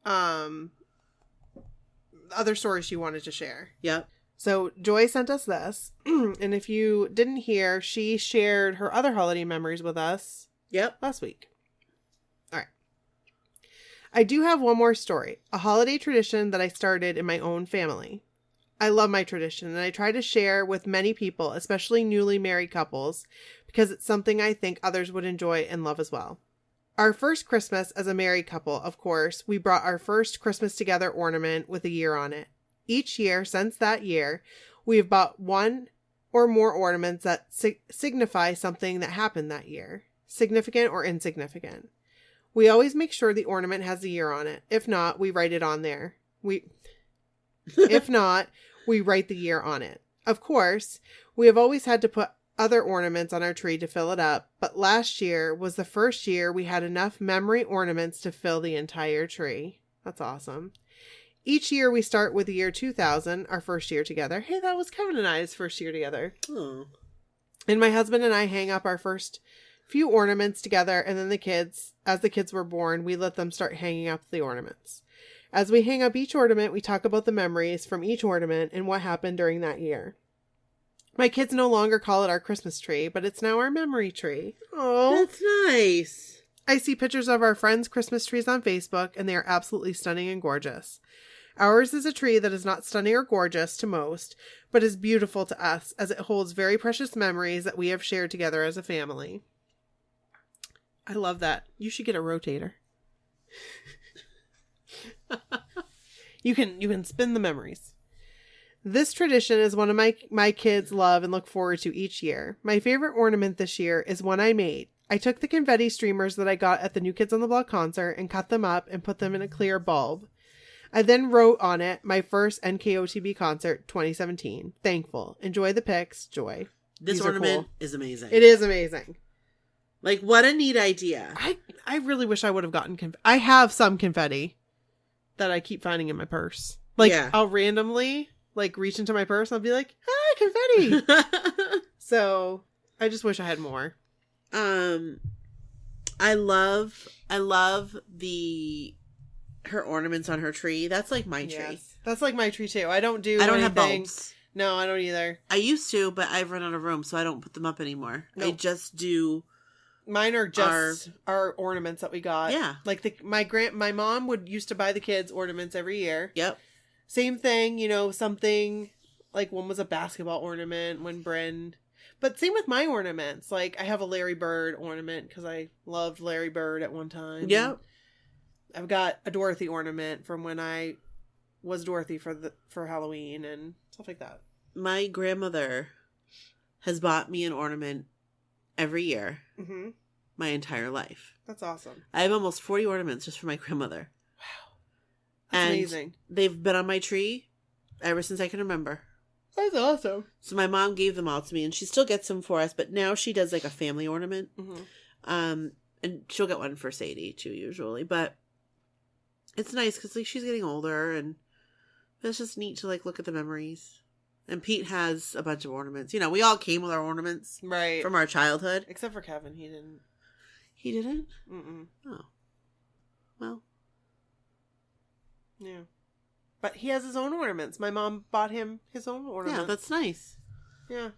other story she wanted to share. Yep. So Joy sent us this. And if you didn't hear, she shared her other holiday memories with us. Yep. Last week. All right. I do have one more story. A holiday tradition that I started in my own family. I love my tradition, and I try to share with many people, especially newly married couples, because it's something I think others would enjoy and love as well. Our first Christmas as a married couple, of course, we brought our first Christmas together ornament with a year on it. Each year since that year, we have bought one or more ornaments that signify something that happened that year, significant or insignificant. We always make sure the ornament has a year on it. If not, we write it on there. If not, we write the year on it. Of course, we have always had to put other ornaments on our tree to fill it up, but last year was the first year we had enough memory ornaments to fill the entire tree. That's awesome. Each year we start with the year 2000, our first year together. Hey, that was Kevin and I's first year together. Oh. And my husband and I hang up our first few ornaments together, and then as the kids were born, we let them start hanging up the ornaments. As we hang up each ornament, we talk about the memories from each ornament and what happened during that year. My kids no longer call it our Christmas tree, but it's now our memory tree. Oh, that's nice. I see pictures of our friends' Christmas trees on Facebook, and they are absolutely stunning and gorgeous. Ours is a tree that is not stunning or gorgeous to most, but is beautiful to us, as it holds very precious memories that we have shared together as a family. I love that. You should get a rotator. You can spin the memories. This tradition is one of my kids love and look forward to each year. My favorite ornament this year is one I made. I took the confetti streamers that I got at the New Kids on the Block concert and cut them up and put them in a clear bulb. I then wrote on it, my first NKOTB concert 2017. Thankful. Enjoy the pics. Joy. This ornament is amazing. It is amazing. Like, what a neat idea. I really wish I would have gotten confetti. I have some confetti that I keep finding in my purse. Like, yeah. I'll randomly, like, reach into my purse and I'll be like, confetti. So, I just wish I had more. I love her ornaments on her tree. That's like my tree. Yes. That's like my tree too. I don't have bulbs. No, I don't either. I used to, but I've run out of room, so I don't put them up anymore. Nope. I just do. Mine are just our ornaments that we got. Yeah. Like my mom used to buy the kids ornaments every year. Yep. Same thing, something like one was a basketball ornament when but same with my ornaments. Like I have a Larry Bird ornament because I loved Larry Bird at one time. Yep. I've got a Dorothy ornament from when I was Dorothy for Halloween and stuff like that. My grandmother has bought me an ornament every year. Mm-hmm. My entire life. That's awesome. I have almost 40 ornaments just for my grandmother. Wow. That's amazing. They've been on my tree ever since I can remember. That's awesome. So my mom gave them all to me, and she still gets them for us, but now she does like a family ornament. Mm-hmm. And she'll get one for Sadie too, usually. But it's nice because like she's getting older, and it's just neat to like look at the memories. And Pete has a bunch of ornaments. We all came with our ornaments. Right. From our childhood. Except for Kevin. He didn't. He didn't? Mm-mm. Oh. Well. Yeah. But he has his own ornaments. My mom bought him his own ornaments. Yeah, that's nice. Yeah.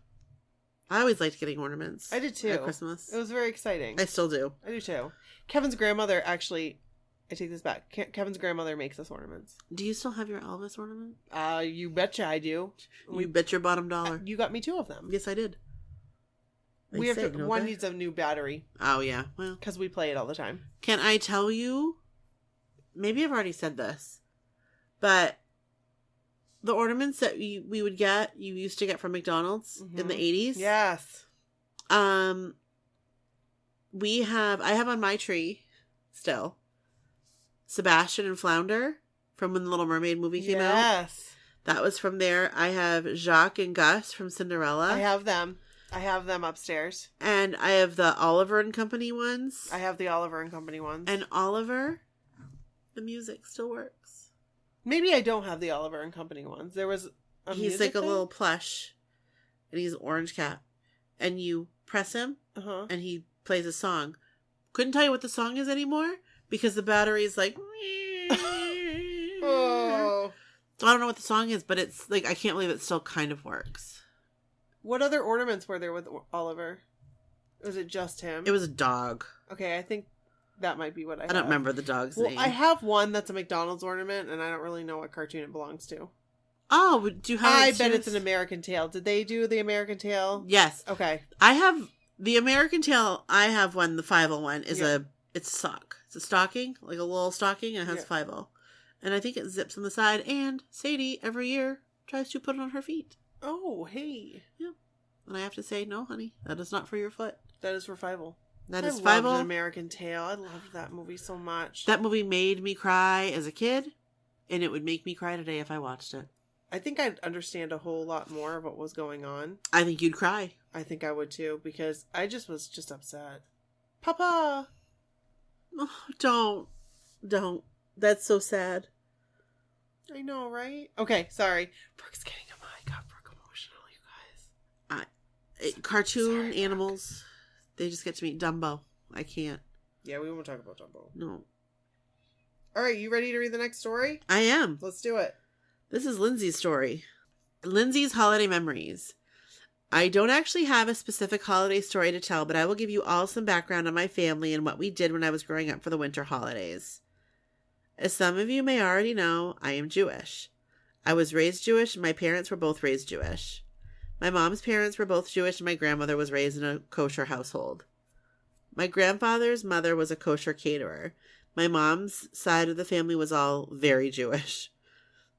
I always liked getting ornaments. I did too. At Christmas. It was very exciting. I still do. I do too. Kevin's grandmother actually... I take this back. Kevin's grandmother makes us ornaments. Do you still have your Elvis ornament? You betcha I do. You bet your bottom dollar. You got me 2 of them. Yes, I did. One needs a new battery. Oh, yeah. Well, because we play it all the time. Can I tell you? Maybe I've already said this, but the ornaments that we would get, you used to get from McDonald's in the 80s. Yes. I have on my tree still Sebastian and Flounder from when the Little Mermaid movie came out. Yes. That was from there. I have Jacques and Gus from Cinderella. I have them. I have them upstairs. And I have the Oliver and Company ones. I have the Oliver and Company ones. And Oliver, the music still works. Maybe I don't have the Oliver and Company ones. There was He's like a little plush. And he's an orange cat. And you press him, and he plays a song. Couldn't tell you what the song is anymore because the battery is like... Oh. So I don't know what the song is, but it's like, I can't believe it still kind of works. What other ornaments were there with Oliver? Was it just him? It was a dog. Okay, I think that might be what I have. I don't remember the dog's name. I have one that's a McDonald's ornament, and I don't really know what cartoon it belongs to. Oh, do you have I bet it's an American Tail. Did they do the American Tail? Yes. Okay. I have the American Tail. I have one. The 501 is it's a sock. It's a stocking, like a little stocking, and it has 50. And I think it zips on the side. And Sadie every year tries to put it on her feet. Oh, hey. Yeah. And I have to say, no, honey, that is not for your foot. That is for 50. That is 50. I loved American Tail. I loved that movie so much. That movie made me cry as a kid, and it would make me cry today if I watched it. I think I'd understand a whole lot more of what was going on. I think you'd cry. I think I would too, because I just was just upset. Papa! Oh, don't. That's so sad. I know, right? Okay, sorry. Brooke's getting him. I got Brooke emotional, you guys. Cartoon animals, they just get to meet Dumbo. I can't. Yeah, we won't talk about Dumbo. No. All right, you ready to read the next story? I am. Let's do it. This is Lindsay's story. Lindsay's holiday memories. I don't actually have a specific holiday story to tell, but I will give you all some background on my family and what we did when I was growing up for the winter holidays. As some of you may already know, I am Jewish. I was raised Jewish and my parents were both raised Jewish. My mom's parents were both Jewish and my grandmother was raised in a kosher household. My grandfather's mother was a kosher caterer. My mom's side of the family was all very Jewish.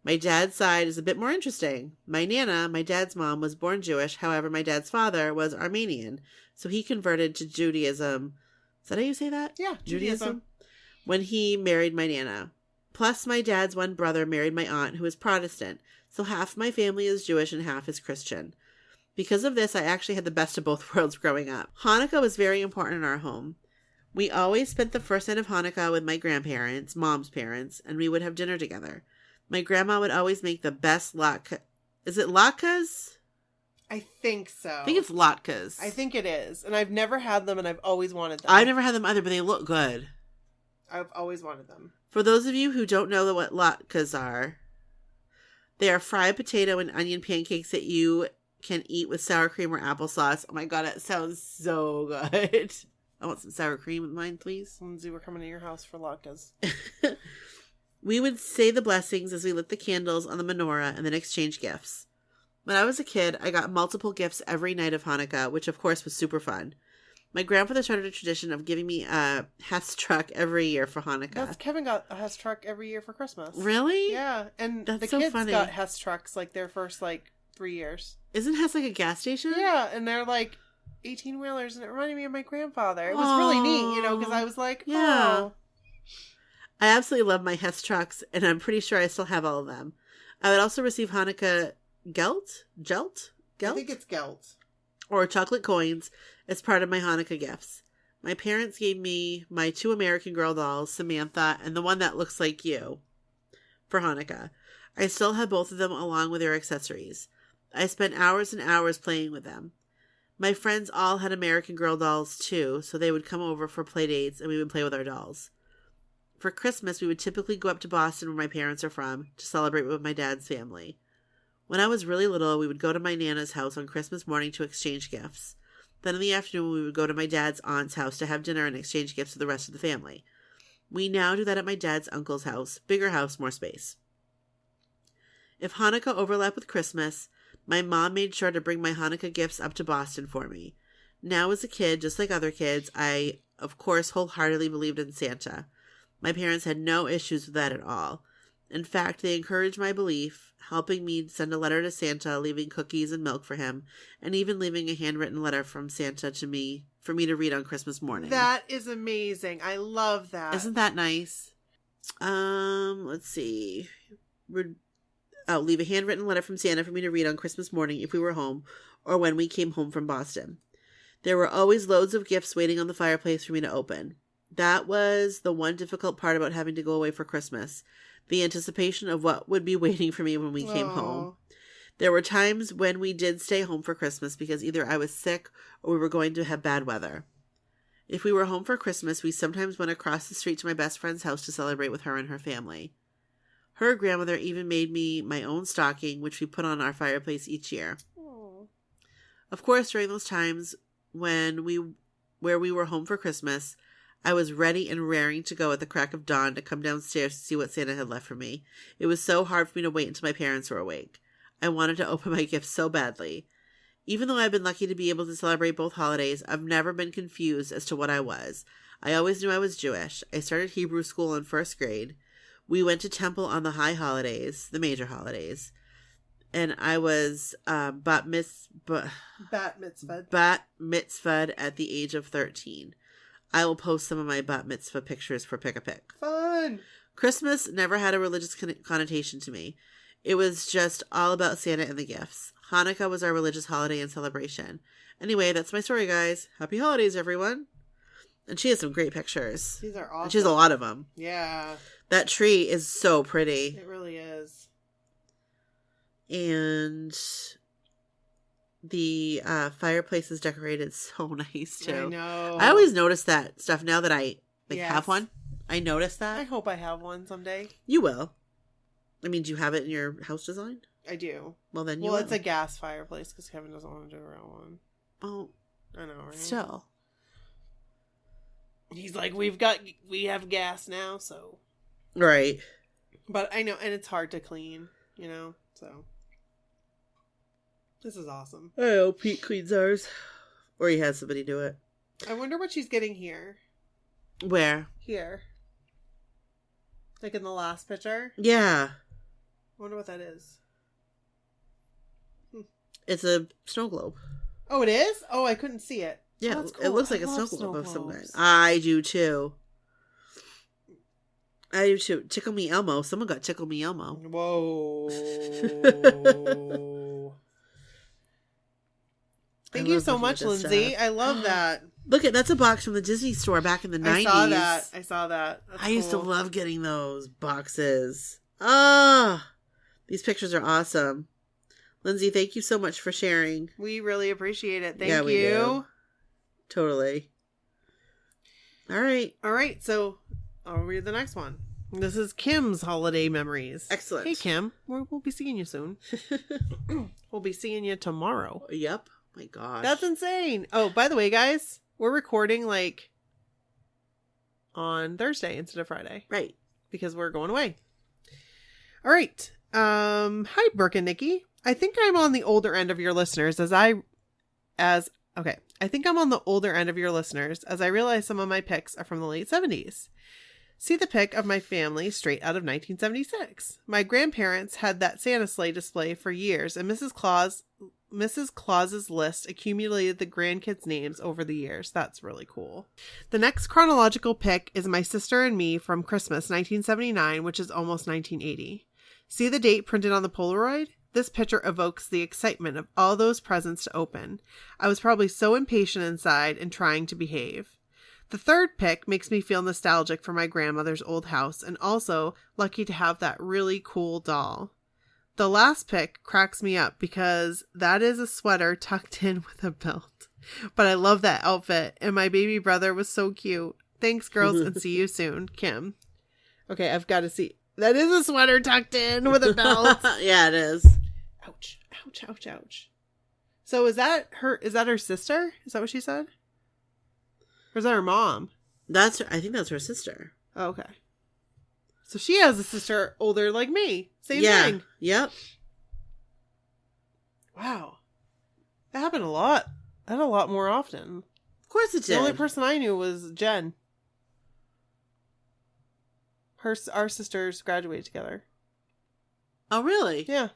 My dad's side is a bit more interesting. My Nana, my dad's mom, was born Jewish. However, my dad's father was Armenian, so he converted to Judaism. Is that how you say that? Yeah, Judaism. When he married my Nana. Plus, my dad's one brother married my aunt, who is Protestant, so half my family is Jewish and half is Christian. Because of this, I actually had the best of both worlds growing up. Hanukkah was very important in our home. We always spent the first night of Hanukkah with my grandparents, mom's parents, and we would have dinner together. My grandma would always make the best latke. Is it latkes? I think so. I think it's latkes. I think it is. And I've never had them, and I've always wanted them. I've never had them either, but they look good. I've always wanted them. For those of you who don't know what latkes are, they are fried potato and onion pancakes that you can eat with sour cream or applesauce. Oh my god, it sounds so good. I want some sour cream with mine, please. Lindsay, we're coming to your house for latkes. We would say the blessings as we lit the candles on the menorah and then exchange gifts. When I was a kid, I got multiple gifts every night of Hanukkah, which of course was super fun. My grandfather started a tradition of giving me a Hess truck every year for Hanukkah. Kevin got a Hess truck every year for Christmas. Really? Yeah, and That's the so kids funny. got Hess trucks like their first 3 years. Isn't Hess like a gas station? Yeah, and they're 18-wheelers, and it reminded me of my grandfather. It was really neat, because I was like, yeah. Oh. I absolutely love my Hess trucks, and I'm pretty sure I still have all of them. I would also receive Hanukkah gelt? I think it's gelt. Or chocolate coins as part of my Hanukkah gifts. My parents gave me my 2 American Girl dolls, Samantha, and the one that looks like you, for Hanukkah. I still have both of them along with their accessories. I spent hours and hours playing with them. My friends all had American Girl dolls too, so they would come over for play dates and we would play with our dolls. For Christmas, we would typically go up to Boston, where my parents are from, to celebrate with my dad's family. When I was really little, we would go to my Nana's house on Christmas morning to exchange gifts. Then in the afternoon, we would go to my dad's aunt's house to have dinner and exchange gifts with the rest of the family. We now do that at my dad's uncle's house. Bigger house, more space. If Hanukkah overlapped with Christmas, my mom made sure to bring my Hanukkah gifts up to Boston for me. Now as a kid, just like other kids, I, of course, wholeheartedly believed in Santa. My parents had no issues with that at all. In fact, they encouraged my belief, helping me send a letter to Santa, leaving cookies and milk for him, and even leaving a handwritten letter from Santa to me for me to read on Christmas morning. That is amazing. I love that. Isn't that nice? Let's see. Leave a handwritten letter from Santa for me to read on Christmas morning if we were home or when we came home from Boston. There were always loads of gifts waiting on the fireplace for me to open. That was the one difficult part about having to go away for Christmas. The anticipation of what would be waiting for me when we came home. There were times when we did stay home for Christmas because either I was sick or we were going to have bad weather. If we were home for Christmas, we sometimes went across the street to my best friend's house to celebrate with her and her family. Her grandmother even made me my own stocking, which we put on our fireplace each year. Aww. Of course, during those times where we were home for Christmas, I was ready and raring to go at the crack of dawn to come downstairs to see what Santa had left for me. It was so hard for me to wait until my parents were awake. I wanted to open my gifts so badly. Even though I've been lucky to be able to celebrate both holidays, I've never been confused as to what I was. I always knew I was Jewish. I started Hebrew school in first grade. We went to temple on the high holidays, the major holidays. And I was bat mitzvahed at the age of 13. I will post some of my bat mitzvah pictures for Pick a Pick. Fun! Christmas never had a religious connotation to me. It was just all about Santa and the gifts. Hanukkah was our religious holiday and celebration. Anyway, that's my story, guys. Happy holidays, everyone. And she has some great pictures. These are awesome. And she has a lot of them. Yeah. That tree is so pretty. It really is. And the fireplace is decorated so nice, too. I know. I always notice that stuff now that I have one. I notice that. I hope I have one someday. You will. I mean, do you have it in your house design? I do. Well, then you will. It's a gas fireplace because Kevin doesn't want to do a real one. Oh. I know, right? Still. He's like, we have gas now, so. Right. But I know, and it's hard to clean, so. This is awesome. I know, Pete cleans ours. Or he has somebody do it. I wonder what she's getting here. Where? Here. Like in the last picture? Yeah. I wonder what that is. It's a snow globe. Oh, it is? Oh, I couldn't see it. Yeah, oh, cool. It looks like I a love snow globe of some globes. kind. I do too. Tickle Me Elmo. Someone got Tickle Me Elmo. Whoa. Thank you so much, Lindsay. I love that. Look, that's a box from the Disney store back in the 90s. I saw that. That's I used to love getting those boxes. These pictures are awesome. Lindsay, thank you so much for sharing. We really appreciate it. Thank we you. do. Totally. All right. So I'll read the next one. This is Kim's holiday memories. Excellent. Hey, Kim. We'll be seeing you soon. We'll be seeing you tomorrow. Yep. My gosh. That's insane. Oh, by the way, guys, we're recording on Thursday instead of Friday. Right. Because we're going away. All right. Hi, Brooke and Nikki. I think I'm on the older end of your listeners I think I'm on the older end of your listeners as I realize some of my picks are from the late 70s. See the pic of my family straight out of 1976. My grandparents had that Santa sleigh display for years, and Mrs. Claus's list accumulated the grandkids' names over the years. That's really cool. The next chronological pick is my sister and me from Christmas 1979, which is almost 1980. See the date printed on the Polaroid? This picture evokes the excitement of all those presents to open. I was probably so impatient inside and trying to behave. The third pick makes me feel nostalgic for my grandmother's old house and also lucky to have that really cool doll. The last pick cracks me up because that is a sweater tucked in with a belt. But I love that outfit and my baby brother was so cute. Thanks, girls, and see you soon. Kim. Okay, I've got to see. That is a sweater tucked in with a belt. Yeah, it is. Ouch. Ouch, ouch, ouch. So is that her sister? Is that what she said? Or is that her mom? I think that's her sister. Oh, okay. So she has a sister older like me. Same thing. Yep. Wow. That happened a lot. That a lot more often. Of course it did. The only person I knew was Jen. Our sisters graduated together. Oh, really? Yeah.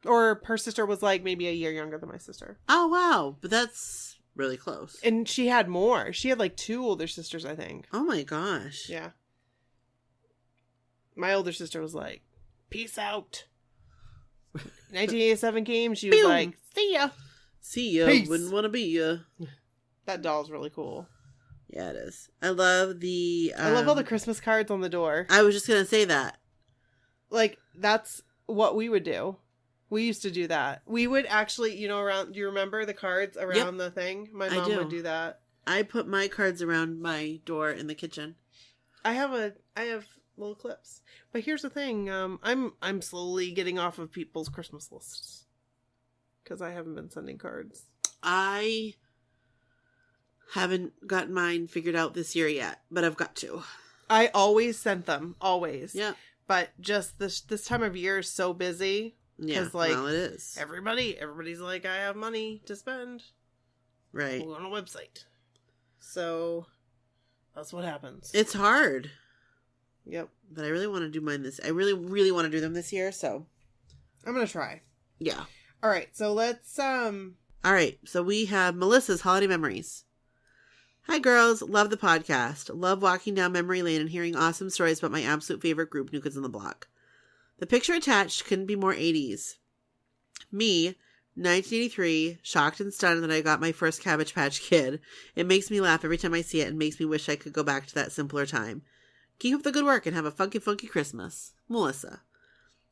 Or her sister was like maybe a year younger than my sister. Oh, wow. But that's really close. And she had more. She had like 2 older sisters, I think. Oh, my gosh. Yeah. My older sister was like, peace out. 1987 came, she was Pew! like, see ya. See ya. Peace. Wouldn't want to be ya. That doll's really cool. Yeah, it is. I love the... I love all the Christmas cards on the door. I was just going to say that. Like, that's what we would do. We used to do that. We would actually, you know, around, do you remember the cards around the thing? My mom would do that. I put my cards around my door in the kitchen. I have little clips. But here's the thing, I'm slowly getting off of people's Christmas lists. Because I haven't been sending cards. I haven't gotten mine figured out this year yet, but I've got to. I always sent them. Always. Yeah. But just this time of year is so busy. Yeah, like, well, it is. Everybody's like, I have money to spend. Right. We'll go on a website. So, that's what happens. It's hard. Yep. But I really want to do mine this... I really, really want to do them this year, so... I'm gonna try. Yeah. Alright, so let's, Alright, so we have Melissa's Holiday Memories. Hi, girls. Love the podcast. Love walking down memory lane and hearing awesome stories about my absolute favorite group, New Kids on the Block. The picture attached couldn't be more 80s. Me, 1983, shocked and stunned that I got my first Cabbage Patch Kid. It makes me laugh every time I see it and makes me wish I could go back to that simpler time. Keep up the good work and have a funky, funky Christmas. Melissa.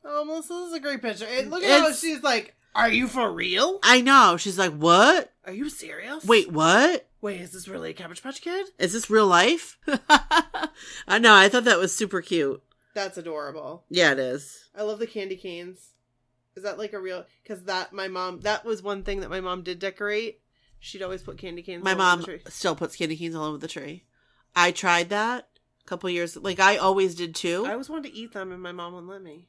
Oh, Melissa, this is a great picture. And look at how she's like, are you for real? I know. She's like, what? Are you serious? Wait, what? Wait, is this really a Cabbage Patch Kid? Is this real life? I know. I thought that was super cute. That's adorable. Yeah, it is. I love the candy canes. Is that like a real... Because that was one thing that my mom did decorate. She'd always put candy canes My all mom over the tree. still puts candy canes all over the tree. I tried that a couple years... Like, I always did, too. I always wanted to eat them, and my mom wouldn't let me.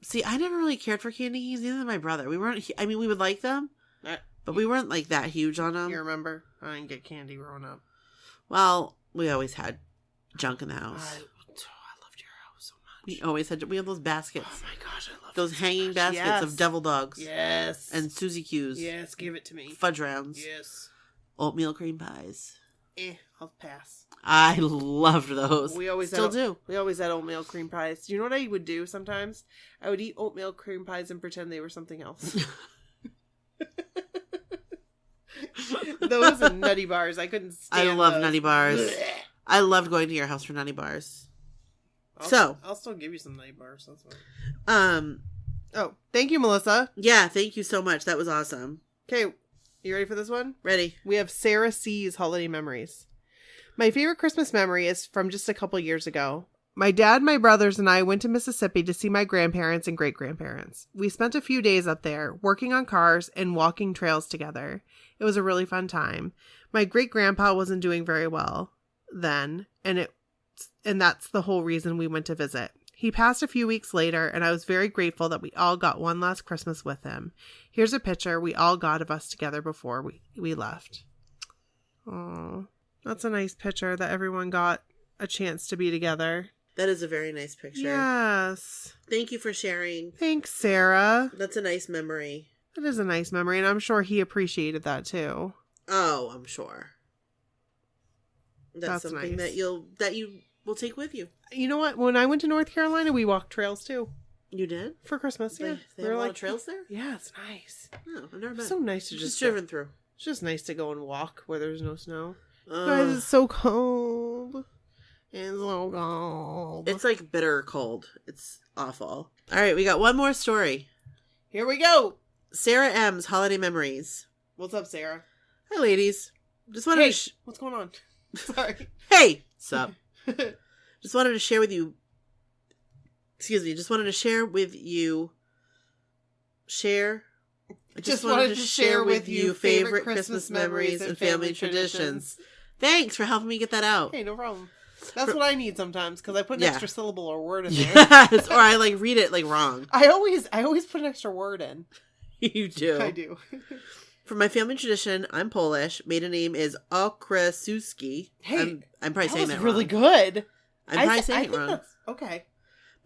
See, I never really cared for candy canes, neither did my brother. We weren't... I mean, we would like them, but we weren't, like, that huge on them. You remember? I didn't get candy growing up. Well, we always had junk in the house. I loved your house so much. We had those baskets. Oh my gosh, I love those hanging so baskets yes. of devil dogs. Yes. And Suzy Q's. Yes, give it to me. Fudge rounds. Yes. Oatmeal cream pies. I'll pass. I loved those. We always still do. We always had oatmeal cream pies. You know what I would do sometimes? I would eat oatmeal cream pies and pretend they were something else. Those and nutty bars. I couldn't stand I love those. nutty bars. Blech. I loved going to your house for nutty bars. I'll still give you some nutty bars. That's fine. Oh, thank you, Melissa. Yeah, thank you so much. That was awesome. Okay, you ready for this one? Ready. We have Sarah C's Holiday Memories. My favorite Christmas memory is from just a couple years ago. My dad, my brothers, and I went to Mississippi to see my grandparents and great-grandparents. We spent a few days up there, working on cars and walking trails together. It was a really fun time. My great-grandpa wasn't doing very well then, and that's the whole reason we went to visit. He passed a few weeks later, and I was very grateful that we all got one last Christmas with him. Here's a picture we all got of us together before we left. Oh, that's a nice picture that everyone got a chance to be together. That is a very nice picture. Yes. Thank you for sharing. Thanks, Sarah. That's a nice memory. That is a nice memory, and I'm sure he appreciated that too. Oh, I'm sure. That's something nice. that you will take with you. You know what? When I went to North Carolina, we walked trails too. You did? For Christmas, yeah. They have a lot of trails there? Yeah, it's nice. Oh, I've never been. So nice to just driven through. It's just nice to go and walk where there's no snow. Oh. Guys, it's so cold. It's so cold. It's like bitter cold. It's awful. All right, we got one more story. Here we go. Sarah M's Holiday Memories. What's up, Sarah? Hi, ladies. Just wanted to what's going on? Sorry. Hey, sup? Just wanted to share with you. Excuse me. Just wanted to share with you. Just wanted to share with you favorite Christmas memories and family traditions. Thanks for helping me get that out. Hey, no problem. That's what I need sometimes because I put an extra syllable or word in there. Yes, or I read it wrong. I always put an extra word in. You do. I do. For my family tradition, I'm Polish. Maiden name is Okrasuski. Hey, I'm probably saying that really wrong. good. I'm probably saying it wrong. Okay.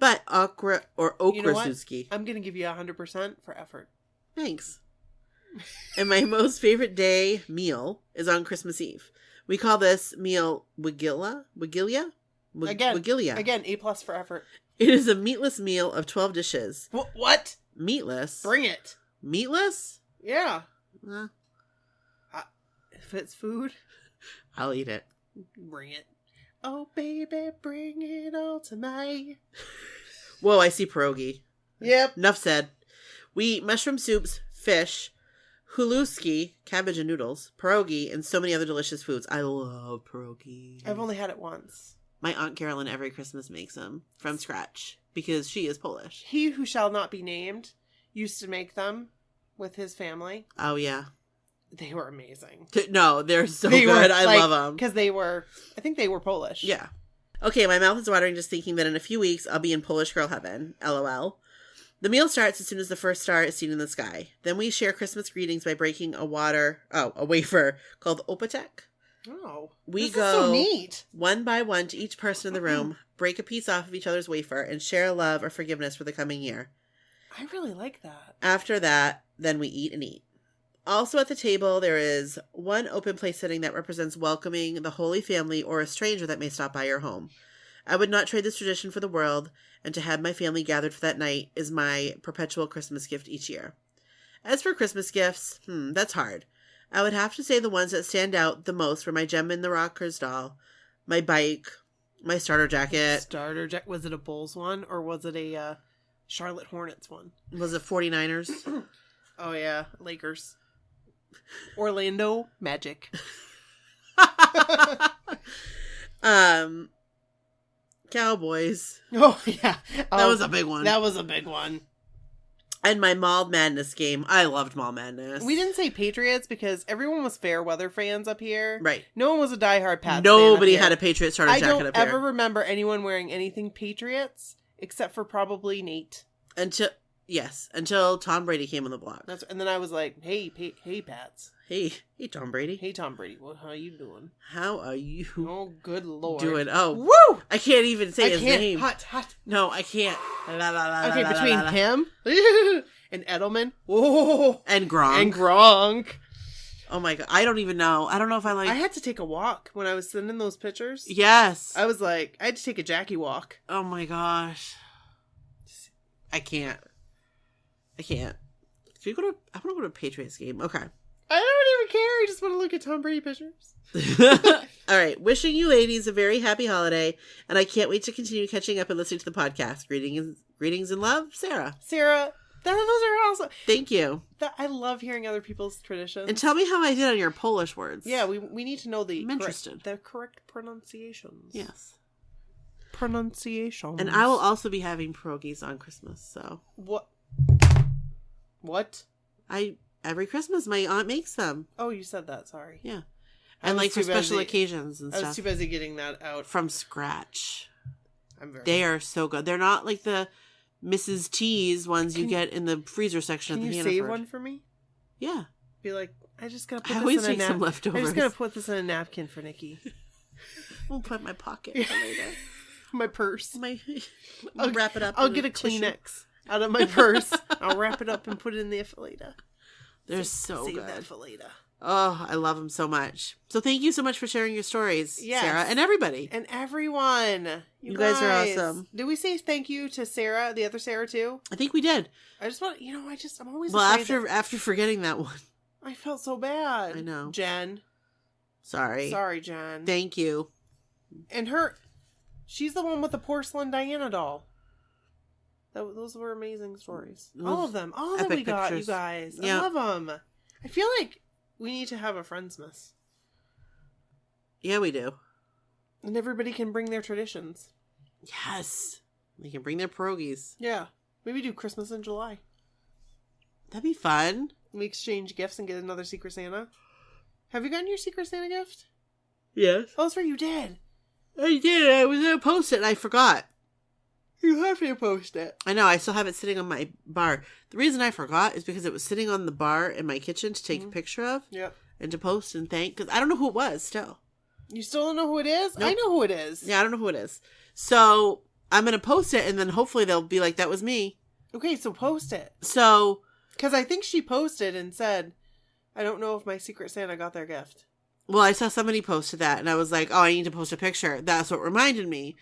But okra or okra You know what? suski. I'm going to give you 100% for effort. Thanks. And my most favorite day meal is on Christmas Eve. We call this meal Wigilia? Again, A+ for effort. It is a meatless meal of 12 dishes. What? Meatless? Bring it. Meatless? Yeah. Well, if it's food, I'll eat it. bring it. Oh, baby, bring it all to me. Whoa, I see pierogi. Yep. Enough said. We eat mushroom soups, fish, huluski, cabbage and noodles, pierogi, and so many other delicious foods. I love pierogi. I've only had it once. My Aunt Carolyn every Christmas makes them from scratch because she is Polish. He who shall not be named used to make them with his family. Oh, yeah. They were amazing. No, they're so good. I love them. Because I think they were Polish. Yeah. Okay, my mouth is watering just thinking that in a few weeks I'll be in Polish girl heaven. LOL. The meal starts as soon as the first star is seen in the sky. Then we share Christmas greetings by breaking a wafer called opatek. Oh, We this go is so neat. one by one to each person in the room, break a piece off of each other's wafer, and share love or forgiveness for the coming year. I really like that. After that, then we eat and eat. Also at the table, there is one open place sitting that represents welcoming the Holy Family or a stranger that may stop by your home. I would not trade this tradition for the world, and to have my family gathered for that night is my perpetual Christmas gift each year. As for Christmas gifts, that's hard. I would have to say the ones that stand out the most were my Gem in the Rockers doll, my bike, my starter jacket. Was it a Bulls one or was it a Charlotte Hornets one? Was it 49ers? Oh yeah, Lakers. Orlando Magic. Cowboys. Oh yeah, That was a big one. That was a big one. And my Mall Madness game. I loved Mall Madness. We didn't say Patriots because everyone was fair weather fans up here. Right. No one was a diehard Pats Nobody fan up had here. a Patriot starter jacket up here. I don't ever remember anyone wearing anything Patriots except for probably Nate. Until Tom Brady came on the block. And then I was like, hey Pats. Hey Tom Brady. Hey Tom Brady. Well, how you doing? How are you Oh, good Lord. doing? Oh, woo! I can't even say his name. Hot. No, I can't. Okay, between him and Edelman. Whoa. and Gronk. Oh my god, I don't even know. I don't know if I like. I had to take a walk when I was sending those pictures. Yes. I was like, I had to take a Jackie walk. Oh my gosh. I can't. Can we go to? I want to go to a Patriots game. Okay. I don't even care. I just want to look at Tom Brady pictures. All right. Wishing you ladies a very happy holiday, and I can't wait to continue catching up and listening to the podcast. Greetings and love, Sarah. Sarah, those are awesome. Thank you. I love hearing other people's traditions. And tell me how I did on your Polish words. Yeah, we need to know the correct pronunciations. Yes. Pronunciations. And I will also be having pierogies on Christmas. So what? Every Christmas my aunt makes them. Oh, you said that. Sorry. Yeah. And like for special occasions and stuff. I was too busy getting that out from scratch. They are so good. They're not like the Mrs. T's ones you get in the freezer section at the Hannaford. Can you save one for me? Yeah. Be like, I just gotta put I this always in a make some leftovers. I just gotta put this in a napkin for Nikki. We'll put it in my pocket for later. My purse. I'll wrap it up. I'll get a Kleenex out of my purse. I'll wrap it up and put it in the affilata. They're so Save good. that affilata. Oh, I love them so much. So thank you so much for sharing your stories, yes. Sarah, and everybody. And everyone. You guys are awesome. Did we say thank you to Sarah, the other Sarah, too? I think we did. I just want, I'm always after forgetting that one. I felt so bad. I know. Jen. Sorry, Jen. Thank you. And she's the one with the porcelain Diana doll. Those were amazing stories. All of them. All that we got, pictures. You guys. Yeah. I love them. I feel like we need to have a Friendsmas. Yeah, we do. And everybody can bring their traditions. Yes. They can bring their pierogies. Yeah. Maybe do Christmas in July. That'd be fun. We exchange gifts and get another Secret Santa. Have you gotten your Secret Santa gift? Yes. Oh, that's right, you did. I did. I was going to post it and I forgot. You have to post it. I know. I still have it sitting on my bar. The reason I forgot is because it was sitting on the bar in my kitchen to take a picture of. Yep. And to post and thank. Because I don't know who it was still. You still don't know who it is? Nope. I know who it is. Yeah, I don't know who it is. So I'm going to post it, and then hopefully they'll be like, that was me. Okay, so post it. So. Because I think she posted and said, I don't know if my Secret Santa got their gift. Well, I saw somebody posted that, and I was like, oh, I need to post a picture. That's what reminded me.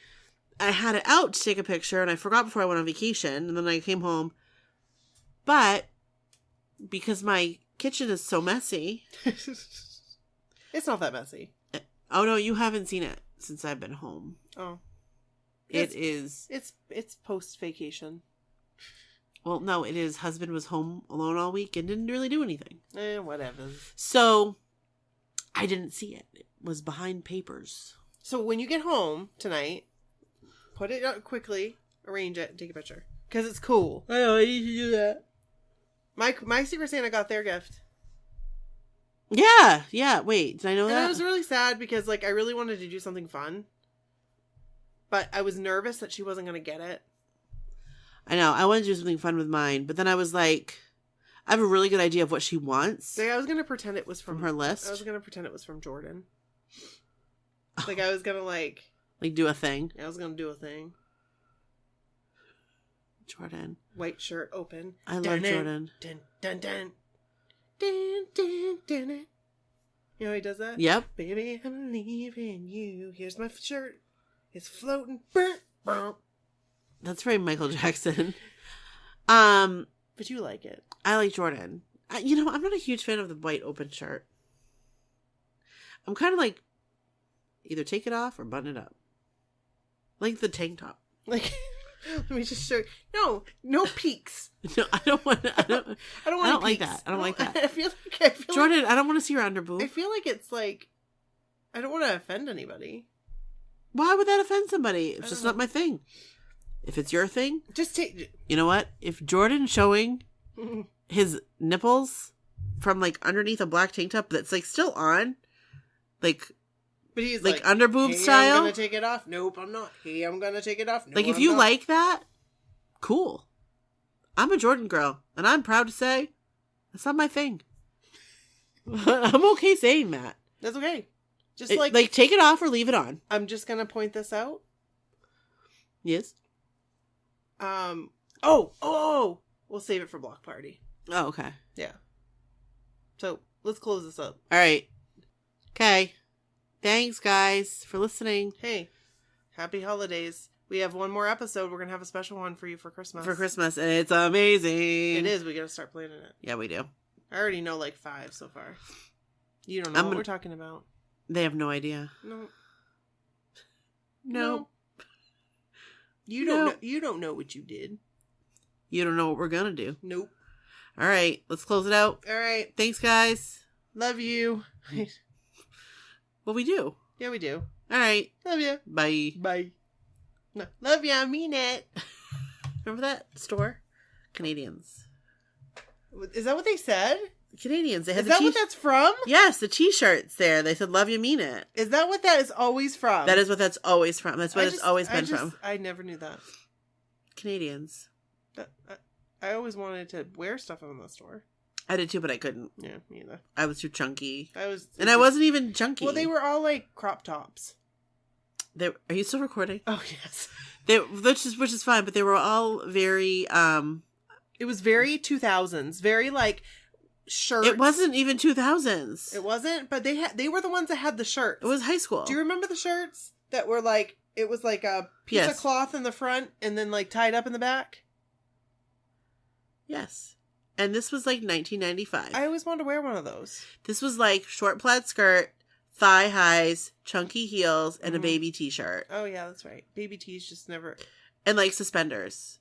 I had it out to take a picture, and I forgot before I went on vacation, and then I came home. But because my kitchen is so messy. It's not that messy. Oh, no, you haven't seen it since I've been home. Oh. It's post-vacation. Well, no, it is. Husband was home alone all week and didn't really do anything. Whatever. So, I didn't see it. It was behind papers. So, when you get home tonight, put it up quickly, arrange it, and take a picture. Because it's cool. I know, I need to do that. My Secret Santa got their gift. Yeah. Wait, did I know and that? I was really sad because, like, I really wanted to do something fun. But I was nervous that she wasn't going to get it. I know. I wanted to do something fun with mine. But then I was like, I have a really good idea of what she wants. Like, I was going to pretend it was from her list. I was going to pretend it was from Jordan. Like, I was going to, like do a thing. I was going to do a thing. Jordan. White shirt open. I love Jordan. Dun, dun, dun. Dun, dun, dun, dun. You know how he does that? Yep. Baby, I'm leaving you. Here's my shirt. It's floating. Burnt. That's very Michael Jackson. But you like it. I like Jordan. I'm not a huge fan of the white open shirt. I'm kind of like, either take it off or button it up. Like the tank top. Like, let me just show you. No peaks. No, I don't want. I don't like peaks. that. I don't like that. I feel Jordan, I don't want to see your underboob. I feel like it's like, I don't want to offend anybody. Why would that offend somebody? It's just know. not my thing. If it's your thing, just take. You know what? If Jordan showing his nipples from like underneath a black tank top that's like still on, like, but he's like underboob hey, style. I'm gonna take it off. Nope, I'm not. Hey, I'm gonna take it off. No, like if I'm you not. like that, cool. I'm a Jordan girl, and I'm proud to say that's not my thing. I'm okay saying that. That's okay. Just like take it off or leave it on. I'm just gonna point this out. Yes. Oh, we'll save it for block party. Oh, okay. Yeah. So let's close this up. All right. Okay. Thanks, guys, for listening. Hey, happy holidays. We have one more episode. We're gonna have a special one for you for Christmas. And it's amazing. It is. We gotta start planning it. Yeah, we do. I already know like 5 so far. You don't know what we're talking about. They have no idea. No. You don't know. You don't know what you did. You don't know what we're gonna do. Nope. All right, let's close it out. All right. Thanks, guys. Love you. Well, we do. Yeah, we do. All right. Love you. Bye. Bye. No, love you. I mean it. Remember that store? Canadians. Is that what they said? Canadians. They had Is that what that's from? Yes, the T-shirts there. They said, "Love you, mean it." Is that what that is always from? That is what that's always from. That's what it's always been from. I never knew that. Canadians. I always wanted to wear stuff from the store. I did too, but I couldn't. Yeah, me either. I was too chunky. I wasn't even chunky. Well, they were all like crop tops. Are you still recording? Oh yes. Which is fine, but they were all very. It was very 2000s, very like shirts. It wasn't even 2000s. It wasn't, but they were the ones that had the shirts. It was high school. Do you remember the shirts that were like it was like a piece of cloth in the front and then like tied up in the back? Yes. And this was like 1995. I always wanted to wear one of those. This was like short plaid skirt, thigh highs, chunky heels, and a baby t-shirt. Oh yeah, that's right. Baby tees just never. And like suspenders.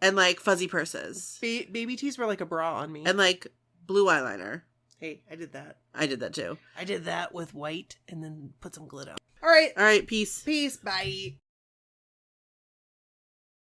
And like fuzzy purses. Baby tees were like a bra on me. And like blue eyeliner. Hey, I did that. I did that too. I did that with white and then put some glitter. All right. All right. Peace. Peace. Bye.